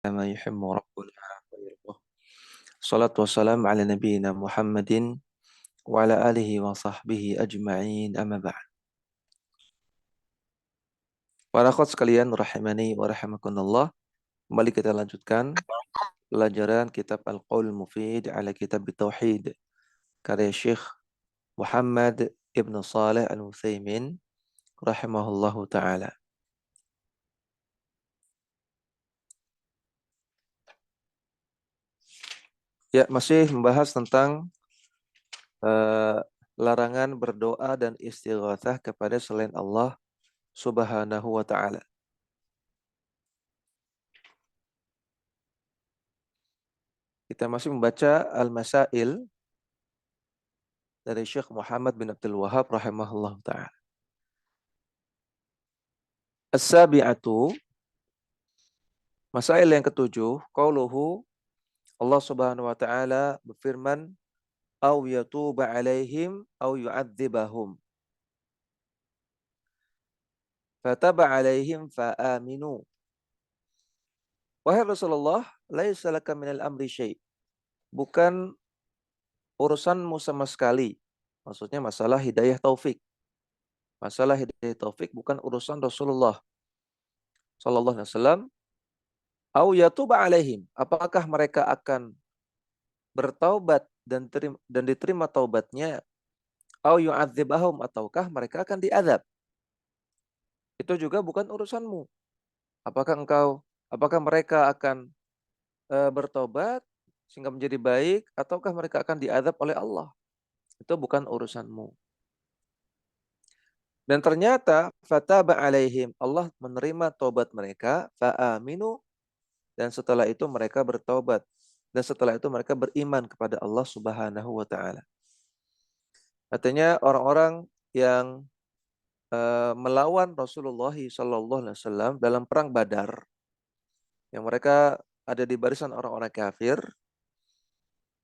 كما يحب ربنا ويرضاه. الصلاة والسلام على نبينا محمد وعلى آله وصحبه أجمعين أما بعد. Para akhwat sekalian rahimani wa rahimakumullah. Kembali kita lanjutkan pelajaran kitab Al-Qaul Mufid ala kitab Tauhid karya Syekh Muhammad Ibn Saleh Al-Utsaimin rahimahullahu taala. Ya, masih membahas tentang eh, larangan berdoa dan istighatsah kepada selain Allah Subhanahu wa taala. Kita masih membaca Al-Masail dari Syekh Muhammad bin Abdul Wahhab rahimahullah ta'ala. As-sabi'atu, masail yang ketujuh, qauluhu, Allah Subhanahu wa ta'ala berfirman, "Aw yatuba 'alaihim aw yu'adzibahum." Fataba 'alaihim fa'aminu. Wahai Rasulullah, laisa laka minal amri syai'. Bukan urusanmu sama sekali. Maksudnya masalah hidayah taufik. Masalah hidayah taufik bukan urusan Rasulullah sallallahu alaihi wasallam. Au yatuba 'alaihim. Apakah mereka akan bertaubat dan diterima taubatnya? Au yu'adzibahum, ataukah mereka akan diazab? Itu juga bukan urusanmu. Apakah mereka akan bertobat sehingga menjadi baik, ataukah mereka akan diazab oleh Allah? Itu bukan urusanmu. Dan ternyata fataba alaihim, Allah menerima taubat mereka, fa'aminu, dan setelah itu mereka bertaubat, dan setelah itu mereka beriman kepada Allah Subhanahu wa taala. Artinya orang-orang yang melawan Rasulullah sallallahu alaihi wasallam dalam perang Badar, yang mereka ada di barisan orang-orang kafir,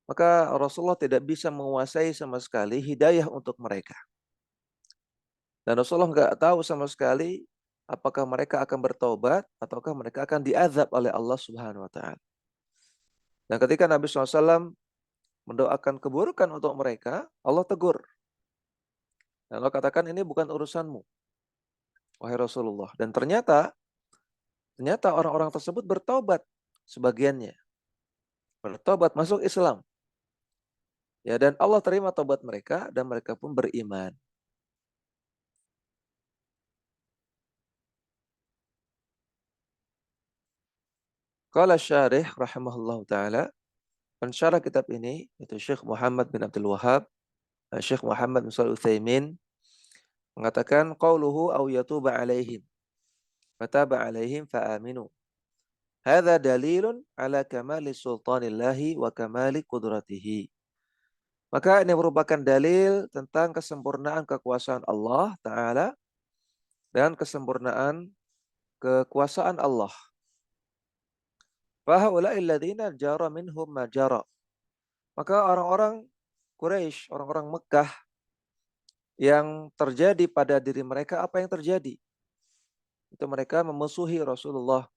maka Rasulullah tidak bisa menguasai sama sekali hidayah untuk mereka. Dan Rasulullah nggak tahu sama sekali apakah mereka akan bertobat ataukah mereka akan diazab oleh Allah Subhanahu wa taala. Dan ketika Nabi SAW mendoakan keburukan untuk mereka, Allah tegur. Dan Allah katakan, ini bukan urusanmu, wahai Rasulullah. Dan ternyata orang-orang tersebut bertobat, sebagiannya bertobat masuk Islam. Ya, dan Allah terima tobat mereka dan mereka pun beriman. Qala syarih rahimahullahu taala, pensyarah kitab ini itu Syekh Muhammad bin Abdul Wahhab, Syekh Muhammad bin Shalih Utsaimin mengatakan qauluhu aw yatuba alaihim fataba alaihim fa'aminu. Hadza dalilun ala kamali sultanillahi wa kamali qudratihi. Maka ini merupakan dalil tentang kesempurnaan kekuasaan Allah Ta'ala dan kesempurnaan kekuasaan Allah. Fahaula'i alladziina jara minhum ma jara. Maka orang-orang Quraisy, orang-orang Mekah yang terjadi pada diri mereka apa yang terjadi? Itu mereka memusuhi Rasulullah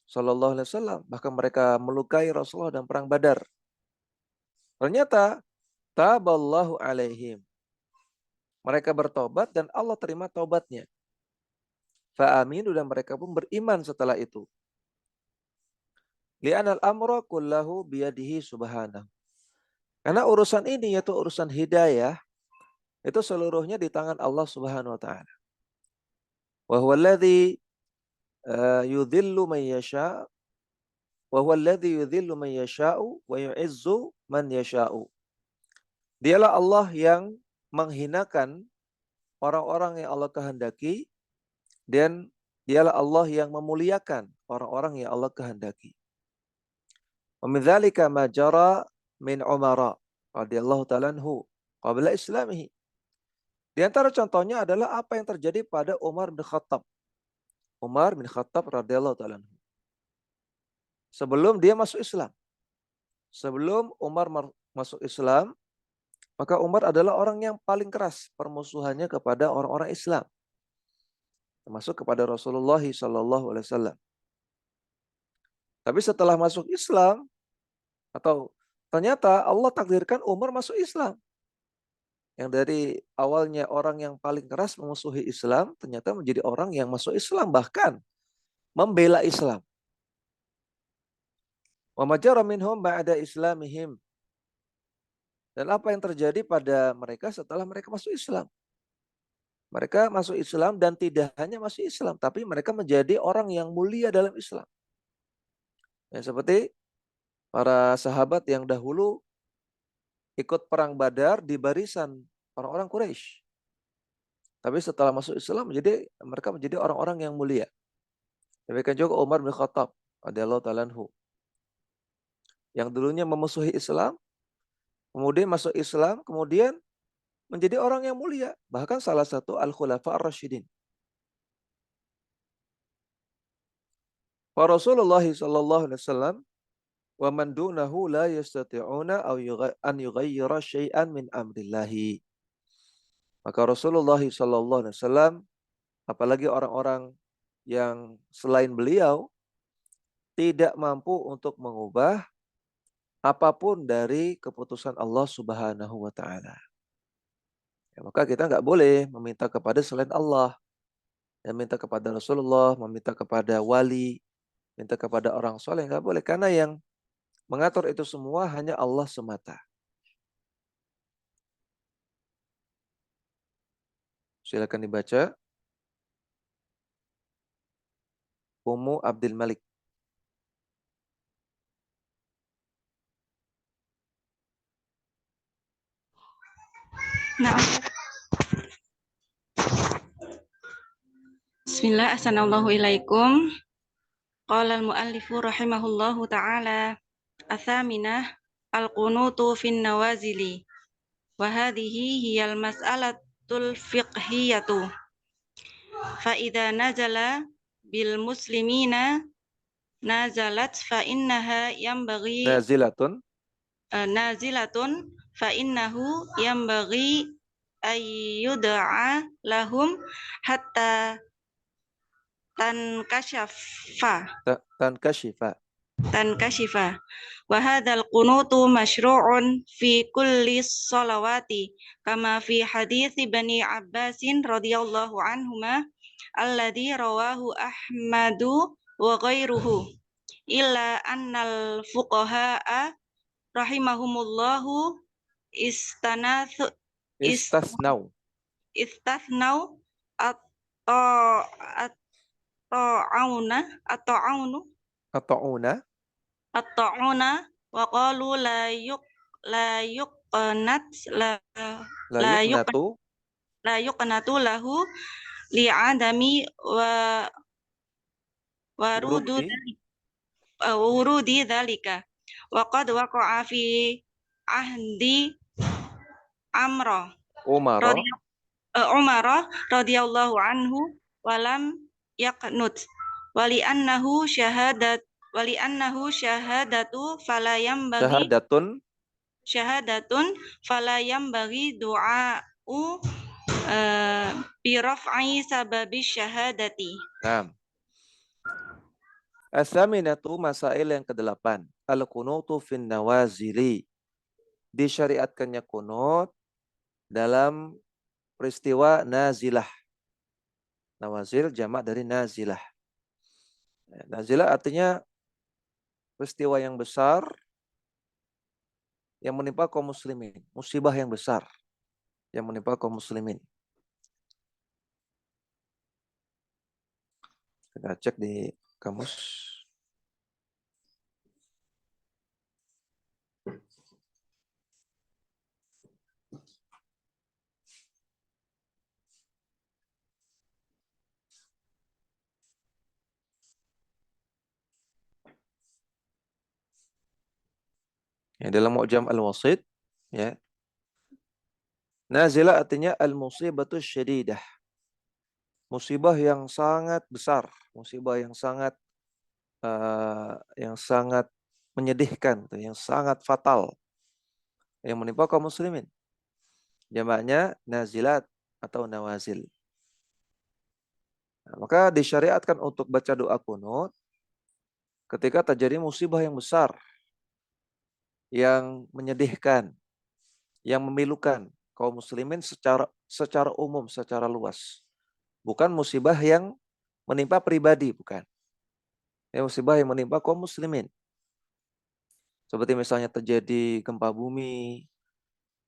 Sallallahu Alaihi Wasallam, bahkan mereka melukai Rasulullah dalam perang Badar. Ternyata taballahu alaihim. Mereka bertobat dan Allah terima taubatnya. Fa'aminu, dan mereka pun beriman setelah itu. Li'anal amra kullahu biyadihi subhanahu. Karena urusan ini yaitu urusan hidayah, itu seluruhnya di tangan Allah Subhanahu wa taala. Wa huwa alladhi yudhillu man yasha' wa huwa alladhi yudhillu man yasha'u wa yu'izzu man yasha'u. Dialah Allah yang menghinakan orang-orang yang Allah kehendaki, dan dialah Allah yang memuliakan orang-orang yang Allah kehendaki. Wa min dzalika ma jara min Umar radhiyallahu ta'ala anhu qabla islamihi. Di antara contohnya adalah apa yang terjadi pada Umar bin Khattab. Umar bin Khattab radhiyallahu ta'ala anhu. Sebelum dia masuk Islam. Sebelum Umar masuk Islam, maka Umar adalah orang yang paling keras permusuhannya kepada orang-orang Islam, termasuk kepada Rasulullah sallallahu alaihi wasallam. Tapi setelah masuk Islam, atau ternyata Allah takdirkan Umar masuk Islam. Yang dari awalnya orang yang paling keras memusuhi Islam, ternyata menjadi orang yang masuk Islam, bahkan membela Islam. Wa majara minhum ba'da islamihim. Dan apa yang terjadi pada mereka setelah mereka masuk Islam? Mereka masuk Islam dan tidak hanya masuk Islam, tapi mereka menjadi orang yang mulia dalam Islam. Ya, seperti para sahabat yang dahulu ikut perang Badar di barisan orang-orang Quraisy. Tapi setelah masuk Islam mereka menjadi orang-orang yang mulia. Demikian juga Umar bin Khattab radhiyallahu ta'ala anhu, yang dulunya memusuhi Islam, kemudian masuk Islam, kemudian menjadi orang yang mulia. Bahkan salah satu al-khulafa ar-rasyidin. Wa Rasulullah sallallahu alaihi wasallam wa man dunahu la yastati'una an yughayyira syai'an min amrillahi. Maka Rasulullah sallallahu alaihi wasallam, apalagi orang-orang yang selain beliau, tidak mampu untuk mengubah apapun dari keputusan Allah Subhanahu wa taala. Ya, maka kita nggak boleh meminta kepada selain Allah, dan minta kepada Rasulullah, meminta kepada wali, minta kepada orang soleh, nggak boleh, karena yang mengatur itu semua hanya Allah semata. Silakan dibaca. Ummu Abdul Malik. Nah, Bismillah, assalamualaikum. Qala al-muallifu rahimahullahu ta'ala, athaminah al-qunutu fin nawazili, wa hadhihi hiyal mas'alatul fiqhiyatu. Fa idza nazala bil muslimina nazalat fa innaha yanbaghi nazilatun fa innahu yanbaghi ayyud'a lahum hatta tankashifa wa hadzal qunutu masyru'un fi kulli sholawati kama fi hadits Bani Abbasin radhiyallahu anhuma alladzi rawahu Ahmadu wa ghairuhu illa annal fuqaha'a rahimahumullahu istasnau at-ta'una wa qalu la yuqnatu lahu li'adami wurudi dzalika wa qad waqa'a fi ahdi Umar radhiyallahu anhu walam yaqnut wali annahu syahadatu falayam bagi du'a'u bi raf'i sababi syahadati. As-saminatu, masail yang ke-8. Al-qunutu fin nawazili. Disyariatkannya kunut dalam peristiwa nazilah. Nawazil jamak dari nazilah. Nazilah artinya peristiwa yang besar yang menimpa kaum muslimin. Musibah yang besar yang menimpa kaum muslimin. Kita cek di kamus. Ya, dalam Mu'jam Al-Wasit, ya. Nazilah artinya al-musibatu syadidah. Musibah yang sangat besar, musibah yang sangat menyedihkan, yang sangat fatal yang menimpa kaum muslimin. Jamaknya nazilat atau nawazil. Nah, maka disyariatkan untuk baca doa kunut ketika terjadi musibah yang besar, yang menyedihkan, yang memilukan kaum muslimin secara umum, secara luas. Bukan musibah yang menimpa pribadi, bukan. Ya, musibah yang menimpa kaum muslimin. Seperti misalnya terjadi gempa bumi,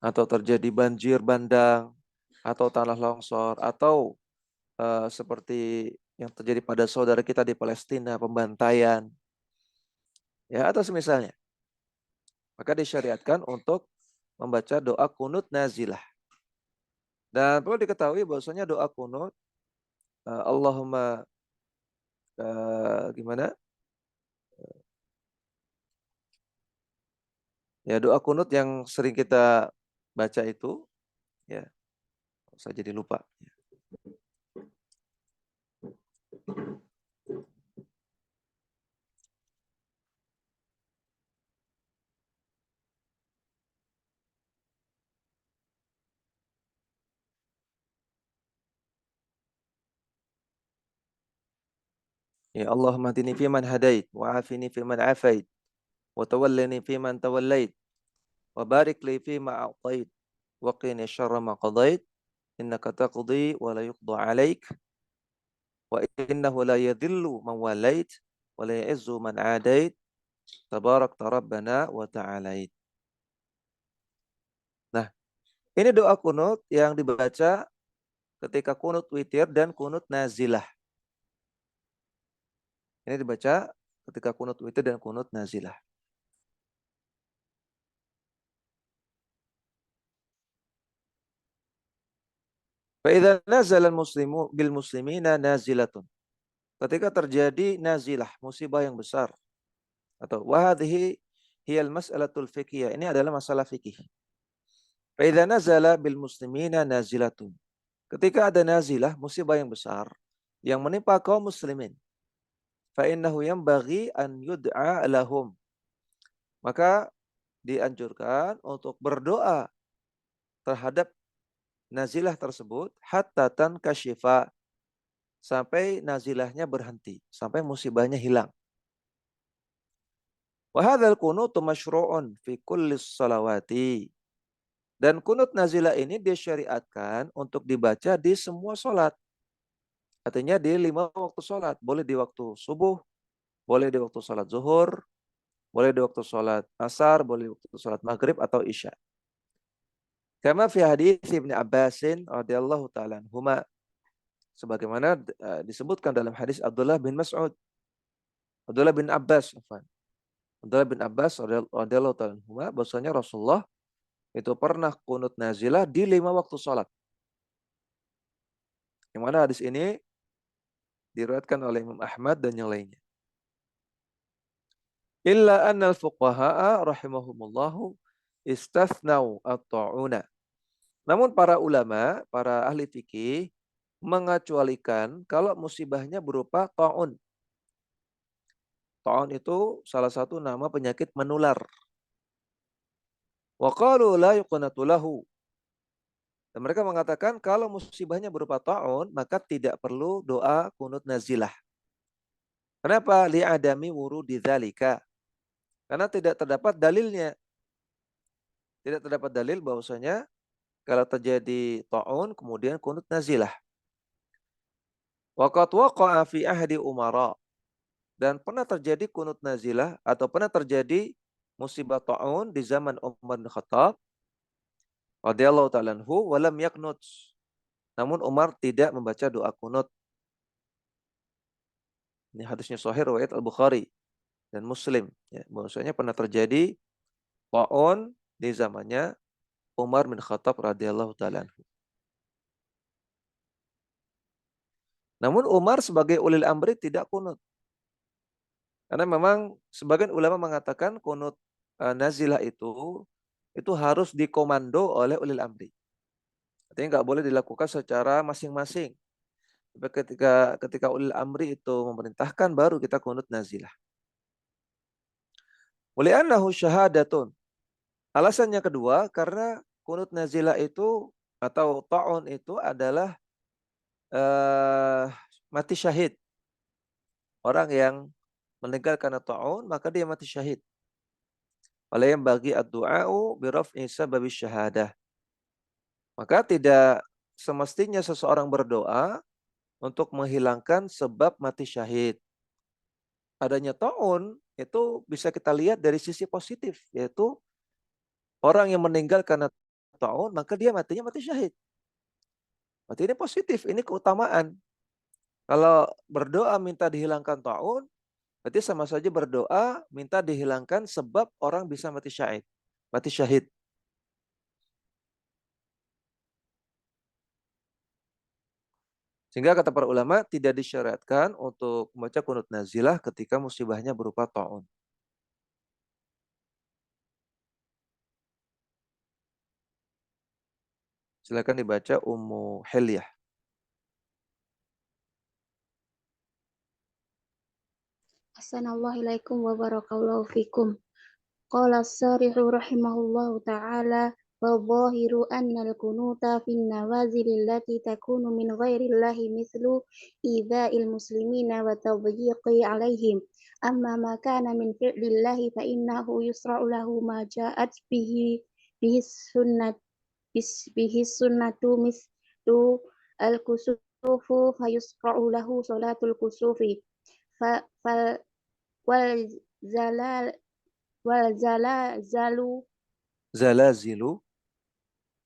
atau terjadi banjir bandang, atau tanah longsor, atau seperti yang terjadi pada saudara kita di Palestina, pembantaian, ya atau semisalnya. Maka disyariatkan untuk membaca doa kunut nazilah. Dan perlu diketahui bahwasanya doa kunut Allahumma gimana? Ya doa kunut yang sering kita baca itu ya saya jadi lupa. Ya Allahumma hdini fiman hadait wa afini fiman afait wa tawallani fiman tawallait wa barik li fima a'tait wa qini syarra ma qadait innaka taqdi wa la yuqda 'alaik wa innahu la yadhillu man walait wa la ya'izzu man 'adait tabarakta rabbana wa ta'alait. Nah, ini doa kunut yang dibaca ketika kunut witir dan kunut nazilah. Ini dibaca ketika kunut witir dan kunut nazilah. Fa idza nazala al-muslimu bil muslimina nazilatun. Ketika terjadi nazilah, musibah yang besar atau wa hadhihi hiyal mas'alatul fiqhiyah. Ini adalah masalah fikih. Fa idza nazala bil muslimina nazilatun. Ketika ada nazilah, musibah yang besar yang menimpa kaum muslimin, fa innahu yanbaghi an yud'a lahum. Maka dianjurkan untuk berdoa terhadap nazilah tersebut hatta tankashifa, sampai nazilahnya berhenti, sampai musibahnya hilang. Wa hadzal qunutu masyru'un fi kulli shalawati. Dan kunut nazilah ini disyariatkan untuk dibaca di semua sholat. Artinya di 5 waktu sholat. Boleh di waktu subuh, boleh di waktu sholat zuhur, boleh di waktu sholat asar, boleh di waktu sholat maghrib atau isya. Kama fi hadits Ibnu Abbasin radhiyallahu ta'ala anhuma, sebagaimana disebutkan dalam hadis Abdullah bin Mas'ud, Abdullah bin Abbas, Abdullah bin Abbas radhiyallahu ta'ala anhuma, bahwasanya Rasulullah itu pernah kunut nazilah di 5 waktu sholat. Yang mana hadis ini diriwayatkan oleh Imam Ahmad dan yang lainnya. Illa annal fuqaha'a rahimahumullahu istathnau at-ta'una. Namun para ulama, para ahli fikih mengecualikan kalau musibahnya berupa ta'un. Ta'un itu salah satu nama penyakit menular. Wa qalu la yuqnatu lahu. Dan mereka mengatakan kalau musibahnya berupa ta'un, maka tidak perlu doa kunut nazilah. Kenapa? Li'adami wurudi dzalika. Karena tidak terdapat dalilnya. Tidak terdapat dalil bahwasanya kalau terjadi ta'un kemudian kunut nazilah. Waqad waqa'a fi ahdi umara. Dan pernah terjadi kunut nazilah atau pernah terjadi musibah ta'un di zaman Umar bin Khattab radhiyallahu ta'ala anhu wa lam yaknut. Namun Umar tidak membaca doa kunut. Ini hadisnya sahih riwayat Al-Bukhari dan Muslim, ya, bahwasanya pernah terjadi ta'un di zamannya Umar bin Khattab radhiyallahu ta'ala anhu. Namun Umar sebagai ulil amri tidak kunut. Karena memang sebagian ulama mengatakan kunut nazilah itu harus dikomando oleh ulil amri. Artinya nggak boleh dilakukan secara masing-masing. Tapi ketika ulil amri itu memerintahkan baru kita kunut nazilah. Li'annahu syahadatun. Alasan yang kedua karena kunut nazilah itu atau ta'un itu adalah mati syahid. Orang yang meninggal karena ta'un, maka dia mati syahid. Wala yanbaghi ad-du'a'u bi raf'i sababis syahadah. Maka tidak semestinya seseorang berdoa untuk menghilangkan sebab mati syahid. Adanya ta'un itu bisa kita lihat dari sisi positif, yaitu orang yang meninggal karena ta'un, maka dia matinya mati syahid. Berarti ini positif, ini keutamaan. Kalau berdoa minta dihilangkan ta'un, berarti sama saja berdoa minta dihilangkan sebab orang bisa mati syahid. Mati syahid. Sehingga kata para ulama tidak disyariatkan untuk membaca kunut nazilah ketika musibahnya berupa ta'un. Silakan dibaca Ummu Hilyah. Assalamualaikum warahmatullahi wabarakatuh. Qala as-sarihu rahimahullahu ta'ala wa dhahiru anna al-kunuta fin nawazil allati takunu min ghairillahi mithlu idza'il muslimina wa tadyiqi 'alaihim. Amma ma kana min fi'lillahi fa innahu yusra'u lahu ma ja'at bihi sunnat bihi sunnatu mithlu al-kusufu fa yusra'u lahu salatul kusufi. Fal wal zalal wal zalazalu Zalazilu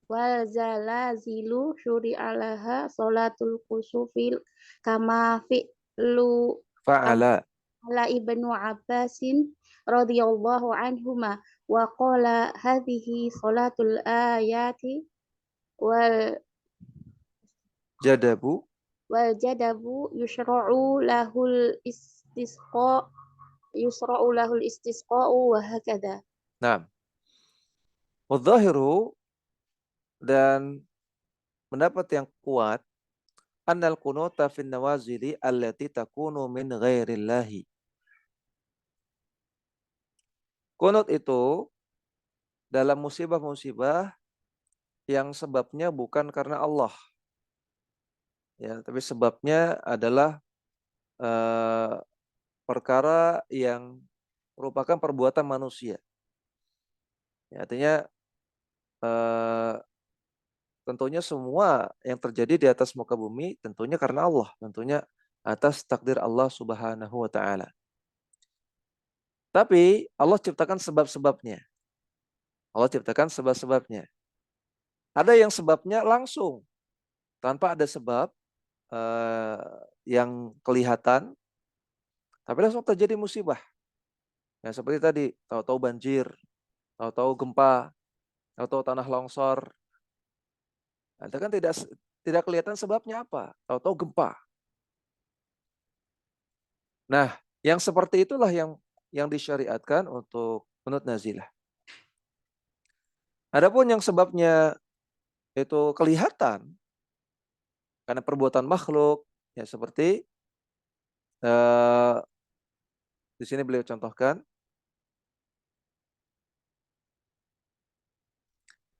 wal zalazilu syuri'alaha sholatul kusufil kama fi'lu kama fa'ala. ala ibnu Abbasin radhiyallahu anhuma wa qala hadhihi sholatul ayati wal Jadabu. jadabu yusra'u lahul istisqa'u wa hakadha. Nah, wadzahiru dan pendapat yang kuat annal kunuta fin nawazili allati takunu min ghairillahi. Kunut itu dalam musibah-musibah yang sebabnya bukan karena Allah. Ya, tapi sebabnya adalah perkara yang merupakan perbuatan manusia. Ya, artinya tentunya semua yang terjadi di atas muka bumi tentunya karena Allah, tentunya atas takdir Allah Subhanahu wa taala. Tapi Allah ciptakan sebab-sebabnya. Allah ciptakan sebab-sebabnya. Ada yang sebabnya langsung tanpa ada sebab yang kelihatan, tapi langsung terjadi musibah. Ya, seperti tadi, tahu-tahu banjir, tahu-tahu gempa, tahu-tahu tanah longsor. Nah, itu kan tidak kelihatan sebabnya apa, tahu-tahu gempa. Nah, yang seperti itulah yang disyariatkan untuk kunut nazilah. Adapun yang sebabnya itu kelihatan karena perbuatan makhluk, ya seperti di sini beliau contohkan,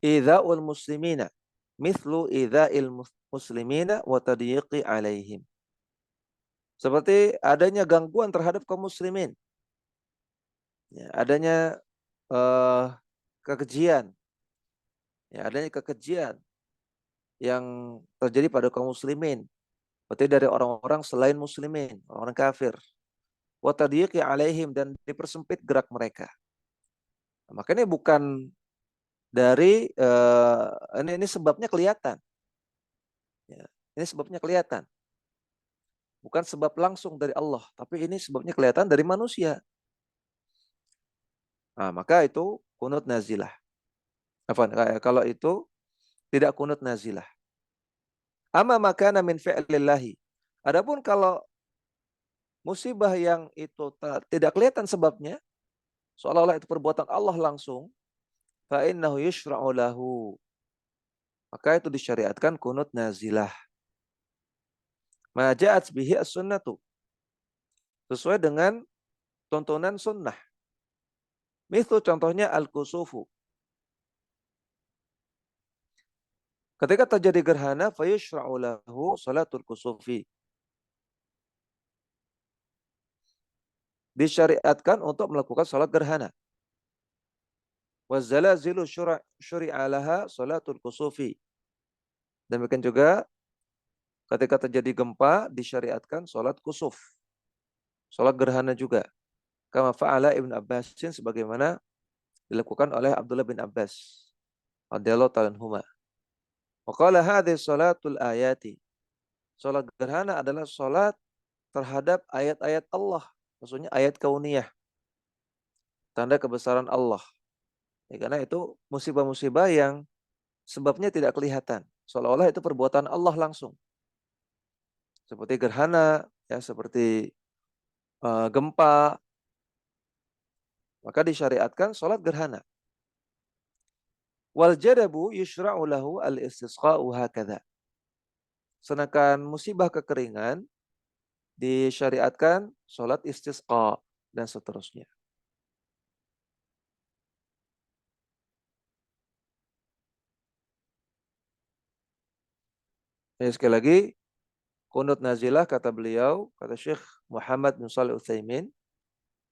idza'ul muslimina, mithlu idza'il muslimina wa tadyiqi 'alaihim. Seperti adanya gangguan terhadap kaum muslimin. Ya, adanya kekejian. Ya, adanya kekejian yang terjadi pada kaum muslimin. Seperti dari orang-orang selain muslimin, orang kafir. Wa tadyiqi 'alaihim, dan dipersempit gerak mereka. Nah, makanya bukan dari ini sebabnya kelihatan. Ya, ini sebabnya kelihatan. Bukan sebab langsung dari Allah, tapi ini sebabnya kelihatan dari manusia. Nah, maka itu kunut nazilah. Kalau itu tidak kunut nazilah. Amma makana min fi'lillahi. Adapun kalau musibah yang itu tidak kelihatan sebabnya, seolah-olah itu perbuatan Allah langsung, fa innahu yushra'u lahu. Maka itu disyariatkan kunut nazilah. Ma ja'at bihi as-sunnatu. Sesuai dengan tuntunan sunnah. Mithlu contohnya al-kusufu. Ketika terjadi gerhana, fa yushra'u lahu salatul kusufi. disyariatkan untuk melakukan sholat gerhana. Wazalazilu syuri'a laha sholatul kusufi. Demikian juga ketika terjadi gempa disyariatkan sholat kusuf. Sholat gerhana juga. Kama fa'ala Ibn Abbasin sebagaimana dilakukan oleh Abdullah bin Abbas radhiyallahu ta'ala anhuma. Wa qala hadhihi sholatul ayati. Sholat gerhana adalah sholat terhadap ayat-ayat Allah. Maksudnya ayat kauniyah. Tanda kebesaran Allah. Ya, karena itu musibah-musibah yang sebabnya tidak kelihatan. Seolah-olah itu perbuatan Allah langsung. Seperti gerhana, ya, seperti gempa. Maka disyariatkan sholat gerhana. Wal jadabu yushra'u lahu al-istisqa'u hakadha. Sedangkan musibah kekeringan disyariatkan sholat istisqa dan seterusnya. Ya, sekali lagi, qunut nazilah kata beliau, kata Syekh Muhammad bin Shalih Utsaimin,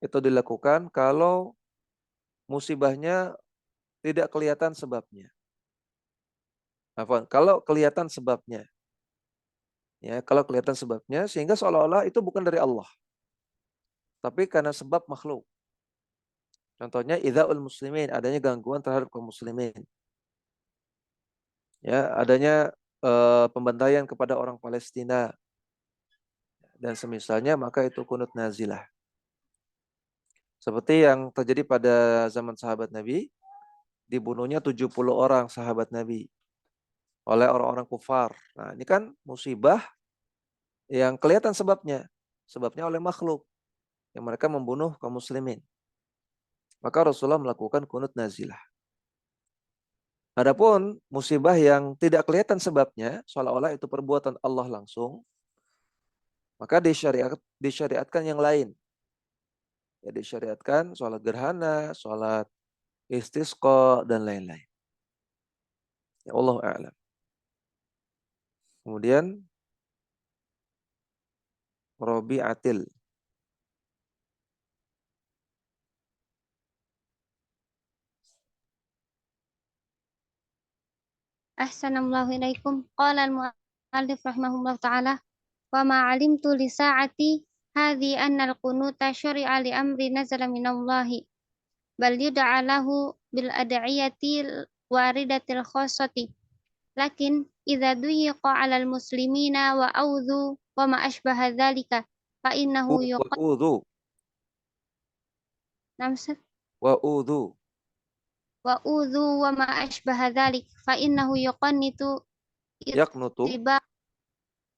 itu dilakukan kalau musibahnya tidak kelihatan sebabnya. Kalau kelihatan sebabnya. Ya, kalau kelihatan sebabnya sehingga seolah-olah itu bukan dari Allah. Tapi karena sebab makhluk. Contohnya idza'ul muslimin, adanya gangguan terhadap kaum muslimin. Ya, adanya pembantaian kepada orang Palestina dan semisalnya, maka itu kunut nazilah. Seperti yang terjadi pada zaman sahabat Nabi, dibunuhnya 70 orang sahabat Nabi oleh orang-orang kufar. Nah, ini kan musibah yang kelihatan sebabnya. Sebabnya oleh makhluk yang mereka membunuh kaum muslimin. Maka Rasulullah melakukan kunut nazilah. Adapun musibah yang tidak kelihatan sebabnya, seolah-olah itu perbuatan Allah langsung, maka disyariatkan yang lain. Ya, disyariatkan sholat gerhana, sholat istisqa, dan lain-lain. Ya Allah a'lam. Kemudian Rabi'atil. Ahsanallahu ilaikum. Qala al-mu'allif rahimahullah ta'ala. Wa ma alimtu li sa'ati hadhi anna al-qunuta syuri'a li amri nazala minallahi. Bal yud'a lahu bil ad'iyati waridatil khassati. Lakin idza duyiqa 'alal muslimina wa audhu wa ma ashbaha dzalika fa innahu Wa'udhu. yuqannamsa Wa'udhu. wa udhu wa ma ashbaha dzalik fa innahu yuqannitu Yaknutu.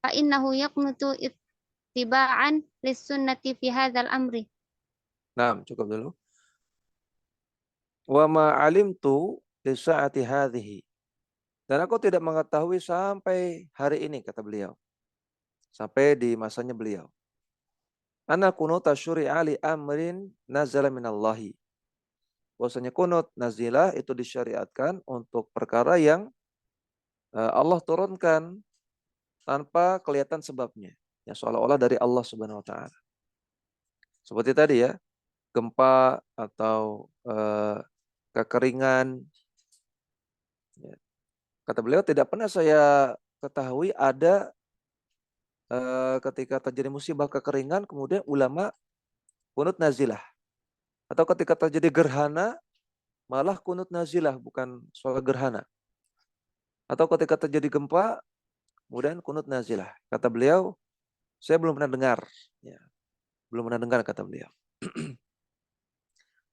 fa innahu yaqnutu ittiba'an lis-sunnati fi hadzal amri. Nah, cukup dulu. Wa ma alimtu li sa'ati hadhihi. Dan aku tidak mengetahui sampai hari ini, kata beliau. Sampai di masanya beliau. Anna kunuta syuri'a li amrin nazala minallahi. Bahwasanya kunut nazilah itu disyariatkan untuk perkara yang Allah turunkan tanpa kelihatan sebabnya. Ya, seolah-olah dari Allah Subhanahu wa taala. Seperti tadi ya, gempa atau kekeringan. Ya. Kata beliau, tidak pernah saya ketahui ada ketika terjadi musibah kekeringan kemudian ulama kunut nazilah. Atau ketika terjadi gerhana malah kunut nazilah, bukan sholat gerhana. Atau ketika terjadi gempa kemudian kunut nazilah. Kata beliau, saya belum pernah dengar. Ya, belum pernah dengar, kata beliau.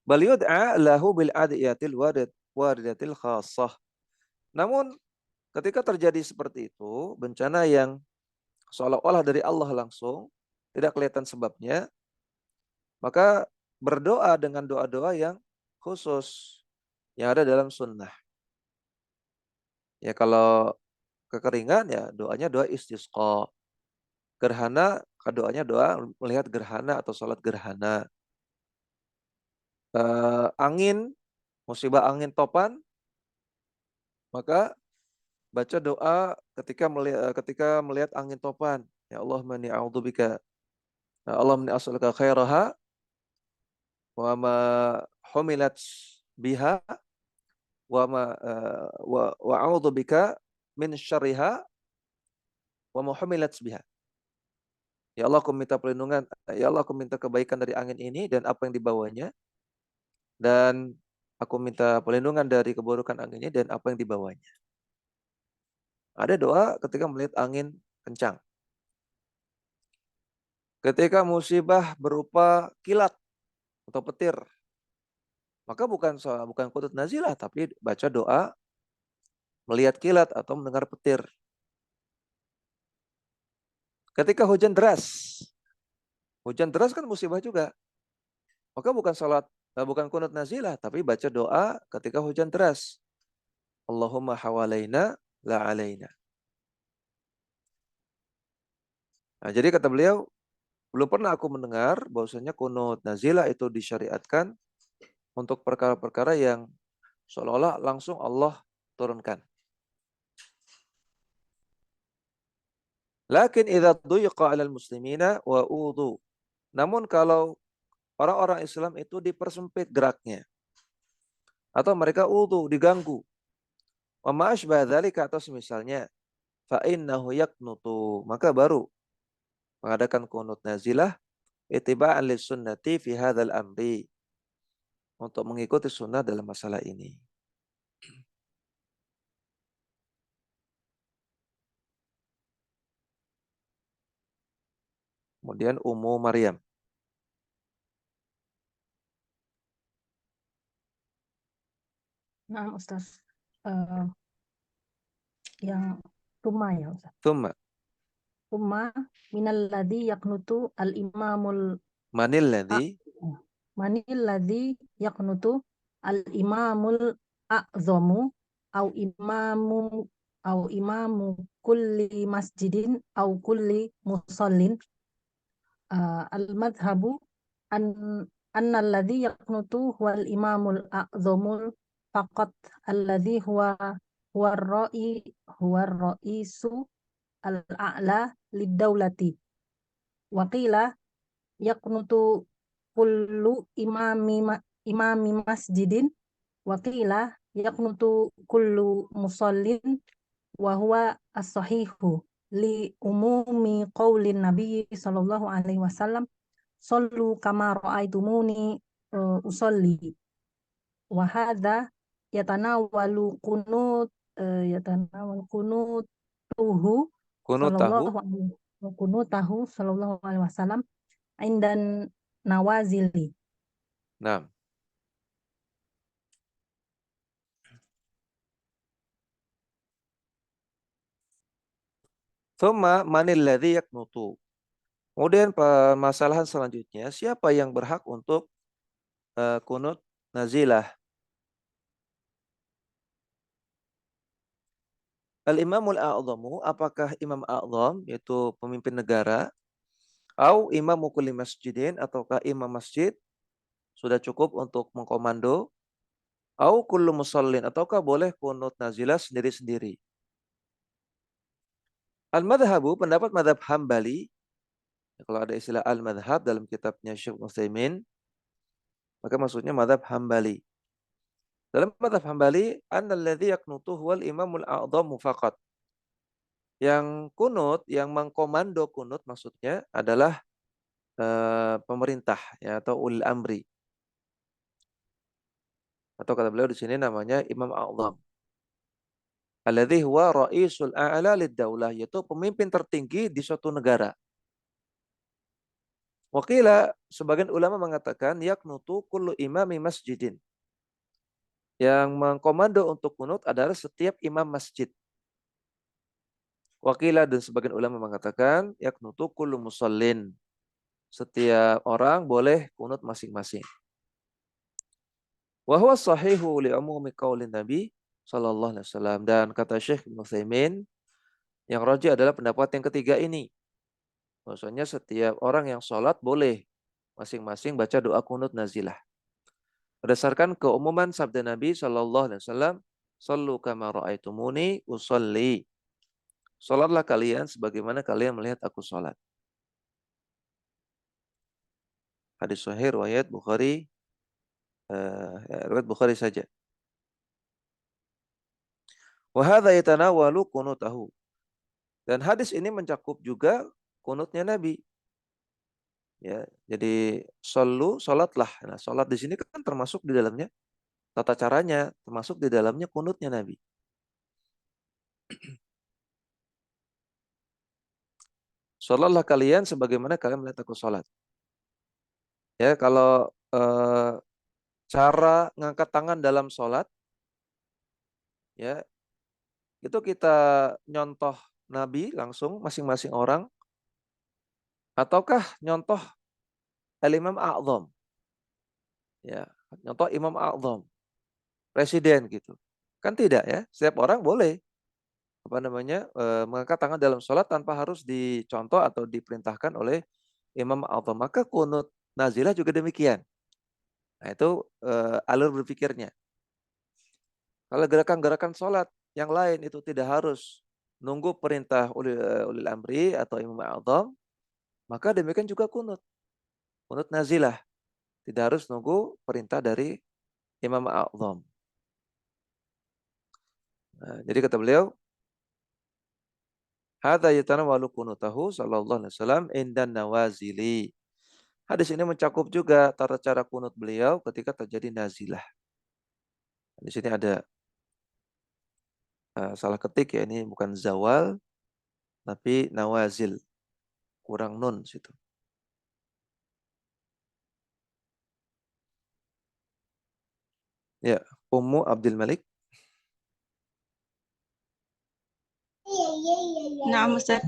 Bal yud'a lahu bil adiyatil waridatil khassah. Namun ketika terjadi seperti itu, bencana yang seolah-olah dari Allah langsung, tidak kelihatan sebabnya, maka berdoa dengan doa-doa yang khusus yang ada dalam sunnah. Ya, kalau kekeringan ya doanya doa istisqa. Gerhana doanya doa melihat gerhana atau sholat gerhana. Angin, musibah angin topan, maka baca doa ketika melihat angin topan. Ya Allah, inni a'udzubika. Allahumma inni as'aluka khairaha wa ma humilat biha wa a'udzu bika min syarriha wa ma humilat biha. Ya Allah, aku minta perlindungan, ya Allah, aku minta kebaikan dari angin ini dan apa yang dibawanya, dan aku minta perlindungan dari keburukan angin ini dan apa yang dibawanya. Ada doa ketika melihat angin kencang. Ketika musibah berupa kilat atau petir, maka bukan qunut nazilah, tapi baca doa melihat kilat atau mendengar petir. Ketika hujan deras kan musibah juga. Maka bukan qunut nazilah, tapi baca doa ketika hujan deras. Allahumma hawalaina la alaina. Nah, jadi kata beliau, belum pernah aku mendengar bahwasanya qunut nazilah itu disyariatkan untuk perkara-perkara yang seolah-olah langsung Allah turunkan. Lakin idza duyiqa 'alal muslimina wa udhu. Namun kalau orang-orang Islam itu dipersempit geraknya atau mereka udhu, diganggu. Wa ma asbah dzalika, atau semisalnya, fa innahu yaqnutu, maka baru mengadakan qunut nazilah ittiba'an lis sunnati fi hadzal amri, untuk mengikuti sunnah dalam masalah ini. Kemudian Ummu Maryam. Nah, Ustaz, yang rumah ya, Ustaz. Tsumma Rumah minalladzi yaqnutu al-imamul manil ladzi manilladzi yaqnutu al-imamul a'zamu au imamu kulli masjidin au kulli musallin. Al-madhabu annalladzi yaqnutu huwal imamul a'zamul faqat alladzi huwa ar-ra'isu al-a'la lid-daulati. Wa qila yaqnutu kullu imami masjidin, wa qila yaqnutu kullu musallin, wa huwa as-sahihu li umumi qaulin nabi sallallahu alaihi wasallam, sallu kama ra'aitumuni usolli. Wa hadza yatanawalu kunutuhu kunutahu. sallallahu alaihi wasallam indan nawazili. Nah, tsumma manil ladzi yaqnutu. Kemudian permasalahan selanjutnya, siapa yang berhak untuk qunut nazilah? Al-imamul a'zamu, apakah imam a'zam yaitu pemimpin negara, au imamu kulli masjidin, ataukah imam masjid sudah cukup untuk mengkomando, au kullu musallin, ataukah boleh qunut nazilah sendiri-sendiri? Al-madhabu, pendapat madhab Hambali, kalau ada istilah al-madhab dalam kitabnya Syekh Utsaimin, maka maksudnya madhab Hambali. Dalam madhab Hambali, annalladzi yaqnutu huwal imamul a'zamu faqat. Yang kunut, yang mengkomando kunut maksudnya adalah pemerintah, ya, atau ulil amri. Atau kata beliau di sini namanya imam a'zam. Alladzi huwa ra'isul a'la lid-daulah, yaitu pemimpin tertinggi di suatu negara. Wakila, sebagian ulama mengatakan yaqnutu kullu imami masjidin. Yang mengkomando untuk kunut adalah setiap imam masjid. Wakila, dan sebagian ulama mengatakan yaqnutu kullu musallin. Setiap orang boleh kunut masing-masing. Wa huwa sahihu li umumi qaulin Nabi sallallahu alaihi wasallam, dan kata Syekh Ibnu Utsaimin, yang rajih adalah pendapat yang ketiga ini. Maksudnya setiap orang yang sholat boleh masing-masing baca doa kunut nazilah. Berdasarkan keumuman sabda Nabi sallallahu alaihi wasallam, "Shallu kama ra'aitumuni usolli." Salatlah kalian sebagaimana kalian melihat aku salat. Hadis sahih riwayat Bukhari Riwayat Bukhari saja. Wa hadza yatanawalu qunutahu. Dan hadis ini mencakup juga kunutnya Nabi. Ya, jadi salatlah. Nah, salat di sini kan termasuk di dalamnya tata caranya, termasuk di dalamnya kunutnya Nabi. Salatlah kalian sebagaimana kalian melihat aku salat. Ya, kalau cara ngangkat tangan dalam salat, ya, itu kita nyontoh Nabi langsung masing-masing orang, ataukah nyontoh Al-Imam A'zam, ya, nyontoh Imam A'zam, presiden gitu. Kan tidak ya, setiap orang boleh mengangkat tangan dalam sholat tanpa harus dicontoh atau diperintahkan oleh Imam A'zam. Maka kunut nazilah juga demikian. Nah itu alur berpikirnya. Kalau gerakan-gerakan sholat yang lain itu tidak harus nunggu perintah ulil amri atau Imam A'zam, maka demikian juga kunut nazilah. Tidak harus nunggu perintah dari Imam A'zam. Nah, jadi kata beliau, hadza yatanawwalu qunutahu sallallahu alaihi wasallam indan nawazili. Hadis ini mencakup juga tata cara kunut beliau ketika terjadi nazilah. Di sini ada salah ketik ya, ini bukan zawal tapi nawazil. Kurang nun situ. Ya, Ummu Abdul Malik. Na'am Ustaz.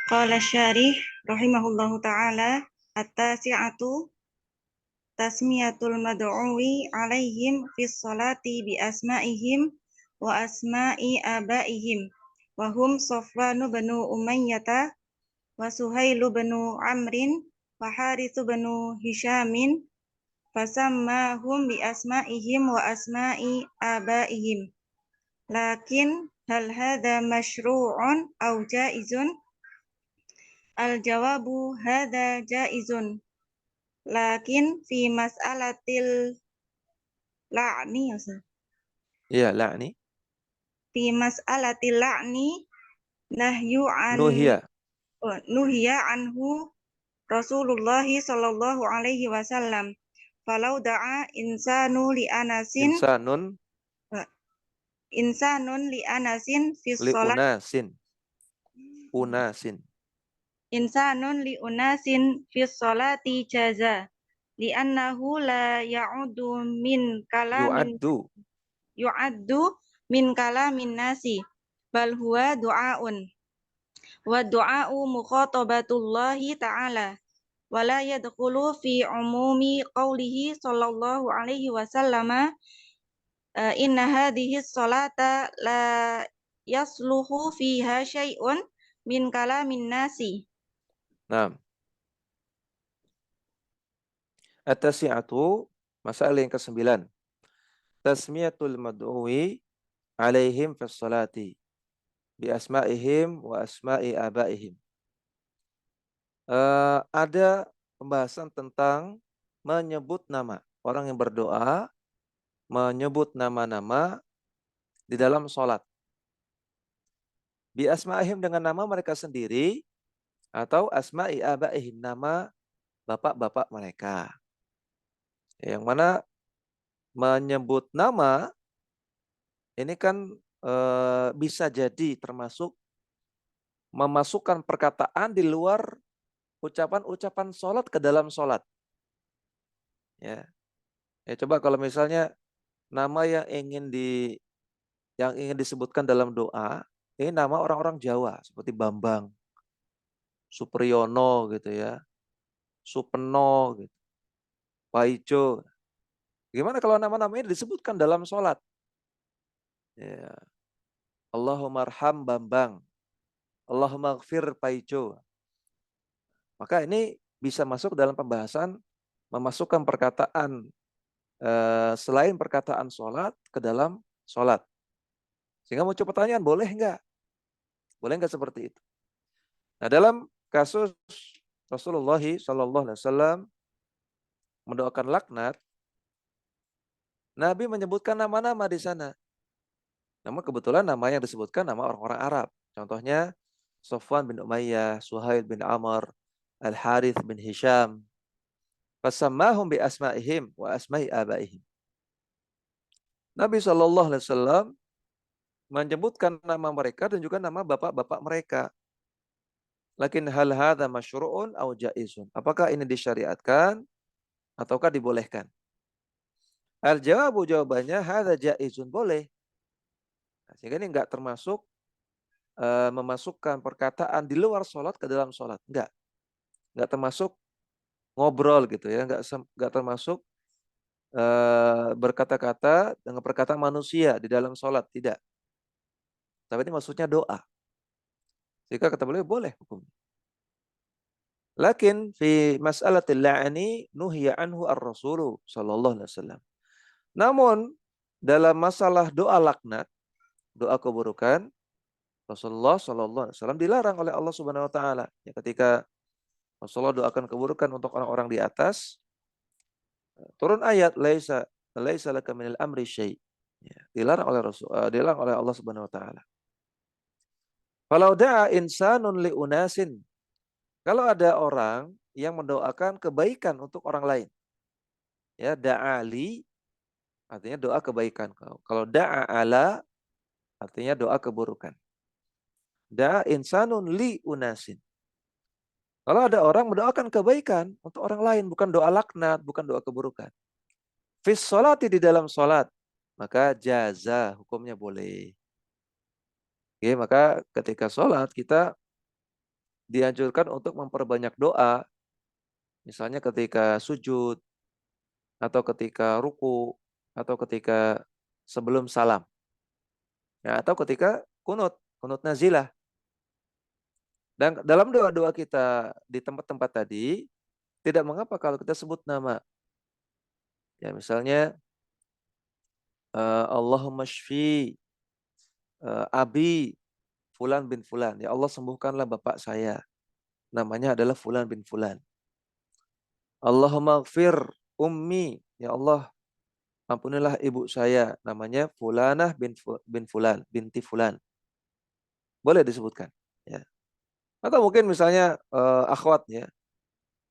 Qala syarih rahimahullahu ta'ala at-tasi'atu tasmiyatul mad'uwi alaihim fis salati bi asma'ihim wa asma'i abaihim wa hum Safwan bin Umayyah wa Suhail bin Amrin wa Harits bin Hishamin fasammahum bi asma'ihim wa asma'i abaihim. Lakin hal hadha masyru'un aw jaizun? Al-jawabu hadha jaizun. Lakin fi mas'alatil la'ni Iya, la'ni. fi mas'alatil la'ni Nuhiya. nuhiya anhu Rasulullah sallallahu alaihi wasallam. Falau da'a insanu li anasin li anasin fis li salat unasin. insanun li unasin fis salati jaza li annahu la yu'addu min kalamin nasi bal huwa du'aun wa du'a'u mukhatabatullahi ta'ala wa la yadkhulu fi umumi qawlihi sallallahu alaihi wasallam inna hadhihi sholata la yasluhu fiha syai'un min kalamin nasi. Nah, at-tasi'atu, masalah yang ke-9. Tasmiyatul mad'uwi alaihim fis salati bi asma'ihim wa asma'i abaihim. Ada pembahasan tentang menyebut nama. Orang yang berdoa menyebut nama-nama di dalam sholat. Bi asma'ihim dengan nama mereka sendiri atau asma'i abaihim, nama bapak-bapak mereka. Yang mana menyebut nama ini kan bisa jadi termasuk memasukkan perkataan di luar ucapan-ucapan sholat ke dalam sholat. Ya, coba kalau misalnya nama yang ingin disebutkan dalam doa, ini nama orang-orang Jawa seperti Bambang, Supriyono gitu ya, Supeno gitu, Paijo. Gimana kalau nama-nama ini disebutkan dalam sholat? Ya. Allahumma arham Bambang, Allahumma gfir Paijo. Maka ini bisa masuk dalam pembahasan memasukkan perkataan selain perkataan sholat ke dalam sholat. Sehingga muncul pertanyaan, boleh enggak? Boleh enggak seperti itu? Nah, dalam kasus Rasulullah SAW mendoakan laknat Nabi menyebutkan nama-nama di sana. Namun kebetulan nama yang disebutkan nama orang-orang Arab. Contohnya Sofwan bin Umayyah, Suhail bin Amr, Al-Harith bin Hisham. Fasammahum bi asma'ihim wa asma'i abaihim. Nabi SAW menyebutkan nama mereka dan juga nama bapak-bapak mereka. Lakin hal hadza masyru'un aw jaizun? Apakah ini disyariatkan ataukah dibolehkan? Al-jawabu, jawabannya hadza jaizun, boleh. Nah, sehingga ini enggak termasuk memasukkan perkataan di luar sholat ke dalam sholat. Enggak termasuk ngobrol gitu ya, enggak termasuk berkata-kata dengan perkataan manusia di dalam sholat, tidak. Tapi ini maksudnya doa. Jika kata beliau boleh hukumnya. Lakin fi mas'alatil la'ani nuhiya anhu ar-rasulu sallallahu alaihi wasallam. Namun dalam masalah doa laknat, doa keburukan, Rasulullah sallallahu alaihi wasallam dilarang oleh Allah Subhanahu wa taala. Ya, ketika Rasulullah doakan keburukan untuk orang-orang di atas, turun ayat laisa laka minal amri syai'. Ya, dilarang oleh Allah Subhanahu wa taala. Falau da'a insanun li unasin. Kalau ada orang yang mendoakan kebaikan untuk orang lain. Ya, da'ali artinya doa kebaikan. Kalau da'a ala artinya doa keburukan. Da'a insanun li unasin. Kalau ada orang mendoakan kebaikan untuk orang lain, bukan doa laknat, bukan doa keburukan. Fis sholati, di dalam sholat, maka jaza, hukumnya boleh. Oke, maka ketika sholat kita dianjurkan untuk memperbanyak doa, misalnya ketika sujud, atau ketika ruku, atau ketika sebelum salam, ya, atau ketika kunut nazilah. Dan dalam doa-doa kita di tempat-tempat tadi, tidak mengapa kalau kita sebut nama. Ya, misalnya Allahumma shfi abi fulan bin fulan. Ya Allah, sembuhkanlah bapak saya. Namanya adalah fulan bin fulan. Allahumma ighfir ummi. Ya Allah, ampunilah ibu saya. Namanya fulanah bin fulan, binti fulan. Boleh disebutkan. Ya. Atau mungkin misalnya akhwat, ya.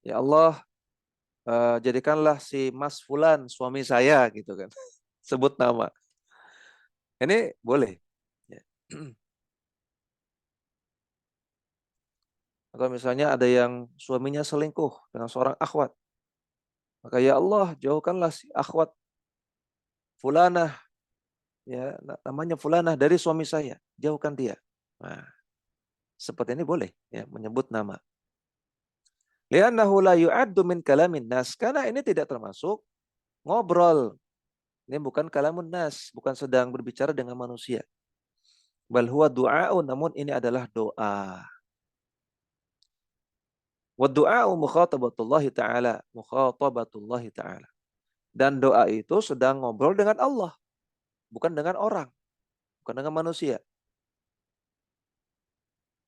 Ya Allah, jadikanlah si Mas Fulan suami saya, gitu kan. Sebut nama. Ini boleh. Ya. Atau misalnya ada yang suaminya selingkuh dengan seorang akhwat. Maka ya Allah, jauhkanlah si akhwat fulanah, ya namanya fulanah, dari suami saya. Jauhkan dia. Nah, seperti ini boleh, ya, menyebut nama. Li'annahu la yu'addu min kalamin nas. Karena ini tidak termasuk ngobrol. Ini bukan kalamun nas, bukan sedang berbicara dengan manusia. Bal huwa du'a'un, namun ini adalah doa. Wa du'a'u mukhatabatullahi ta'ala, mukhatabatullahi ta'ala. Dan doa itu sedang ngobrol dengan Allah, bukan dengan orang, bukan dengan manusia.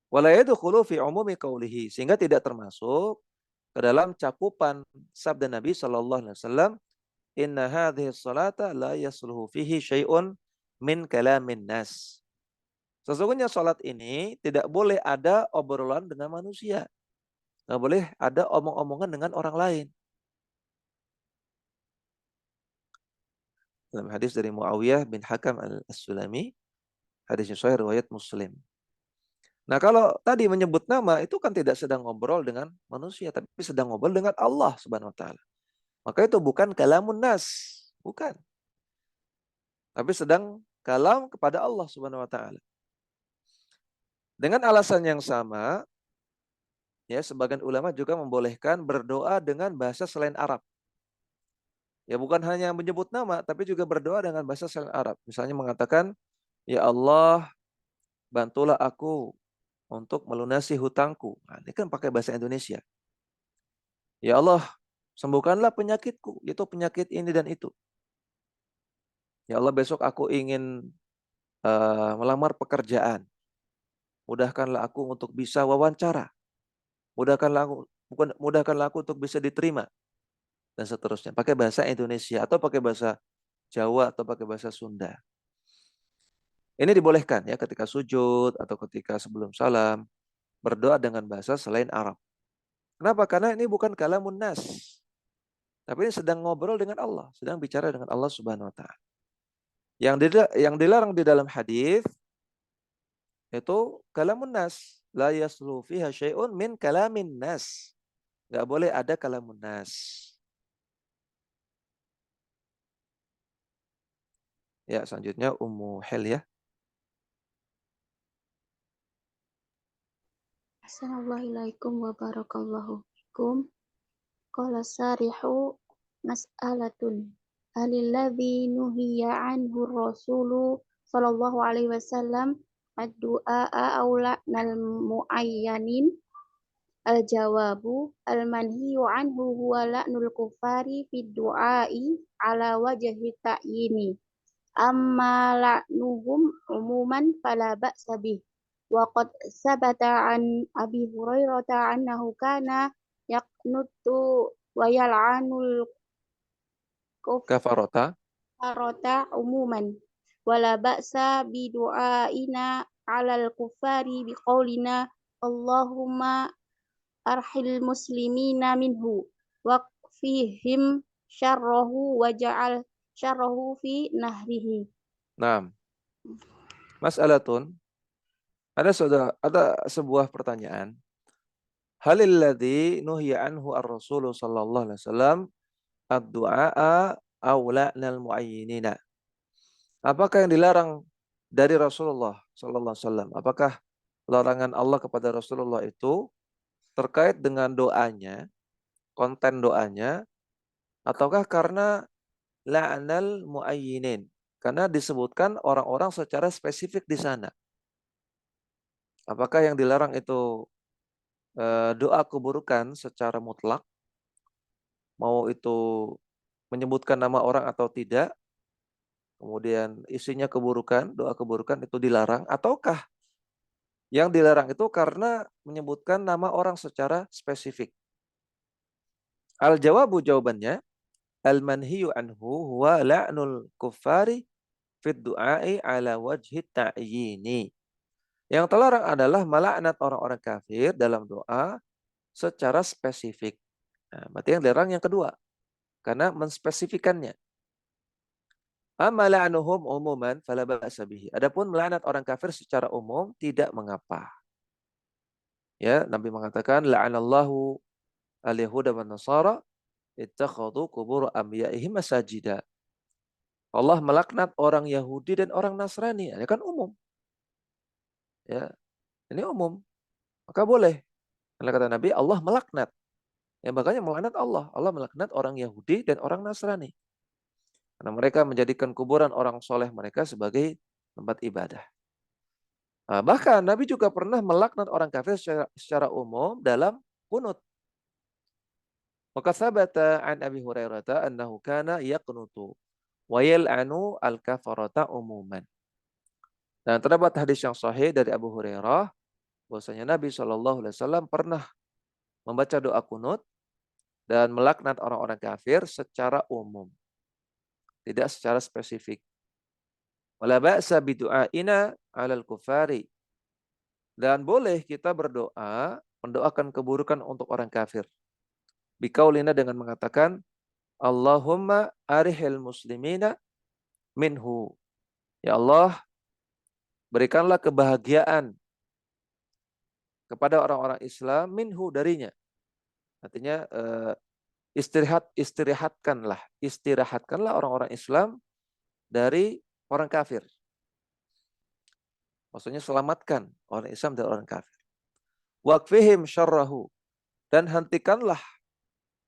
Wala yadkhulu fi umumi qaulihi, sehingga tidak termasuk ke dalam cakupan sabda Nabi sallallahu alaihi wasallam, inna hadhihi sholata la yasluhu fihi syai'un min kalamin nas. Sesungguhnya salat ini tidak boleh ada obrolan dengan manusia. Nggak boleh ada omong-omongan dengan orang lain. Dalam hadis dari Muawiyah bin Hakam al-Sulami, hadisnya sahih riwayat Muslim. Nah, kalau tadi menyebut nama itu kan tidak sedang ngobrol dengan manusia, tapi sedang ngobrol dengan Allah Subhanahu wa taala. Maka itu bukan kalamun nas, bukan. Tapi sedang kalam kepada Allah Subhanahu wa taala. Dengan alasan yang sama, ya, sebagian ulama juga membolehkan berdoa dengan bahasa selain Arab. Ya, bukan hanya menyebut nama, tapi juga berdoa dengan bahasa selain Arab. Misalnya mengatakan, ya Allah, bantulah aku untuk melunasi hutangku. Nah, ini kan pakai bahasa Indonesia. Ya Allah, sembuhkanlah penyakitku, yaitu penyakit ini dan itu. Ya Allah, besok aku ingin melamar pekerjaan. Mudahkanlah aku untuk bisa wawancara. Mudahkanlah aku untuk bisa diterima. Dan seterusnya. Pakai bahasa Indonesia atau pakai bahasa Jawa atau pakai bahasa Sunda. Ini dibolehkan ya ketika sujud atau ketika sebelum salam berdoa dengan bahasa selain Arab. Kenapa? Karena ini bukan kalamun nas. Tapi ini sedang ngobrol dengan Allah, sedang bicara dengan Allah Subhanahu wa taala. Yang dilarang di dalam hadis itu kalamun nas, la yaslu fiha syai'un min kalamin nas. Enggak boleh ada kalamun nas. Ya, selanjutnya Ummu Hilyah. Assalamualaikum warahmatullahi wabarakatuh. Qala sarihu mas'alatun. Alilladzi nuhiya anhu rasulu sallallahu alaihi wasallam ad-du'a aula nal muayyanin al-jawabu al-manhiyu anhu huwa la'nul kufari fid du'ai ala wajhi ta'yini. Amma la'nuhum umuman fala ba'sa bih. Wa qad sabata an Abi Hurairah annahu kana yaqnutu wa yal'anul Kafarota. kufarata umuman. Wala ba'sa bi du'aina 'alal kufari biqaulina Allahumma arhil muslimina minhu waqfihim syarrahu waja'al syarrahu fi nahrihi. Nah, mas'alatun. Ada sebuah pertanyaan. Halil ladzi nuhiya anhu ar-rasul sallallahu alaihi wasallam ad-du'a aw la'nal muayyinina. Apakah yang dilarang dari Rasulullah sallallahu alaihi wasallam? Apakah larangan Allah kepada Rasulullah itu terkait dengan doanya, konten doanya, ataukah karena la'nal muayyinin? Karena disebutkan orang-orang secara spesifik di sana. Apakah yang dilarang itu doa keburukan secara mutlak, mau itu menyebutkan nama orang atau tidak, kemudian isinya keburukan, doa keburukan itu dilarang, ataukah yang dilarang itu karena menyebutkan nama orang secara spesifik? Al-jawabu, jawabannya, al-manhiyu anhu huwa la'nul kuffari fid du'ai ala wajhi ta'yini. Yang terlarang adalah melaknat orang-orang kafir dalam doa secara spesifik. Nah, berarti yang dilarang yang kedua, karena menspesifikannya. Amma la'nuhum umuman fala ba'sa bihi. Adapun melaknat orang kafir secara umum tidak mengapa. Ya, Nabi mengatakan la'anallahu al-yahuda wan nasara ittakhadhu qubur anbiya'ihim masajida. Allah melaknat orang Yahudi dan orang Nasrani. Ini kan umum. Ya, ini umum. Maka boleh. Karena kata Nabi, Allah melaknat. Ya, makanya melaknat Allah. Allah melaknat orang Yahudi dan orang Nasrani. Karena mereka menjadikan kuburan orang soleh mereka sebagai tempat ibadah. Nah, bahkan Nabi juga pernah melaknat orang kafir secara umum dalam kunut. Maka sabata an Abi Hurairah annahu kana yaqnutu wa yal'anu al-kafarata umuman. Dan terdapat hadis yang sahih dari Abu Hurairah bahwasanya Nabi SAW pernah membaca doa kunut dan melaknat orang-orang kafir secara umum, tidak secara spesifik. Wala ba'sa bidu'aina 'alal kufari. Dan boleh kita berdoa, mendoakan keburukan untuk orang kafir. Biqaulina, dengan mengatakan Allahumma arihil muslimina minhu. Ya Allah, berikanlah kebahagiaan kepada orang-orang Islam minhu, darinya. Artinya istirahatkanlah orang-orang Islam dari orang kafir. Maksudnya selamatkan orang Islam dari orang kafir. Waqfihim syarrahu, dan hentikanlah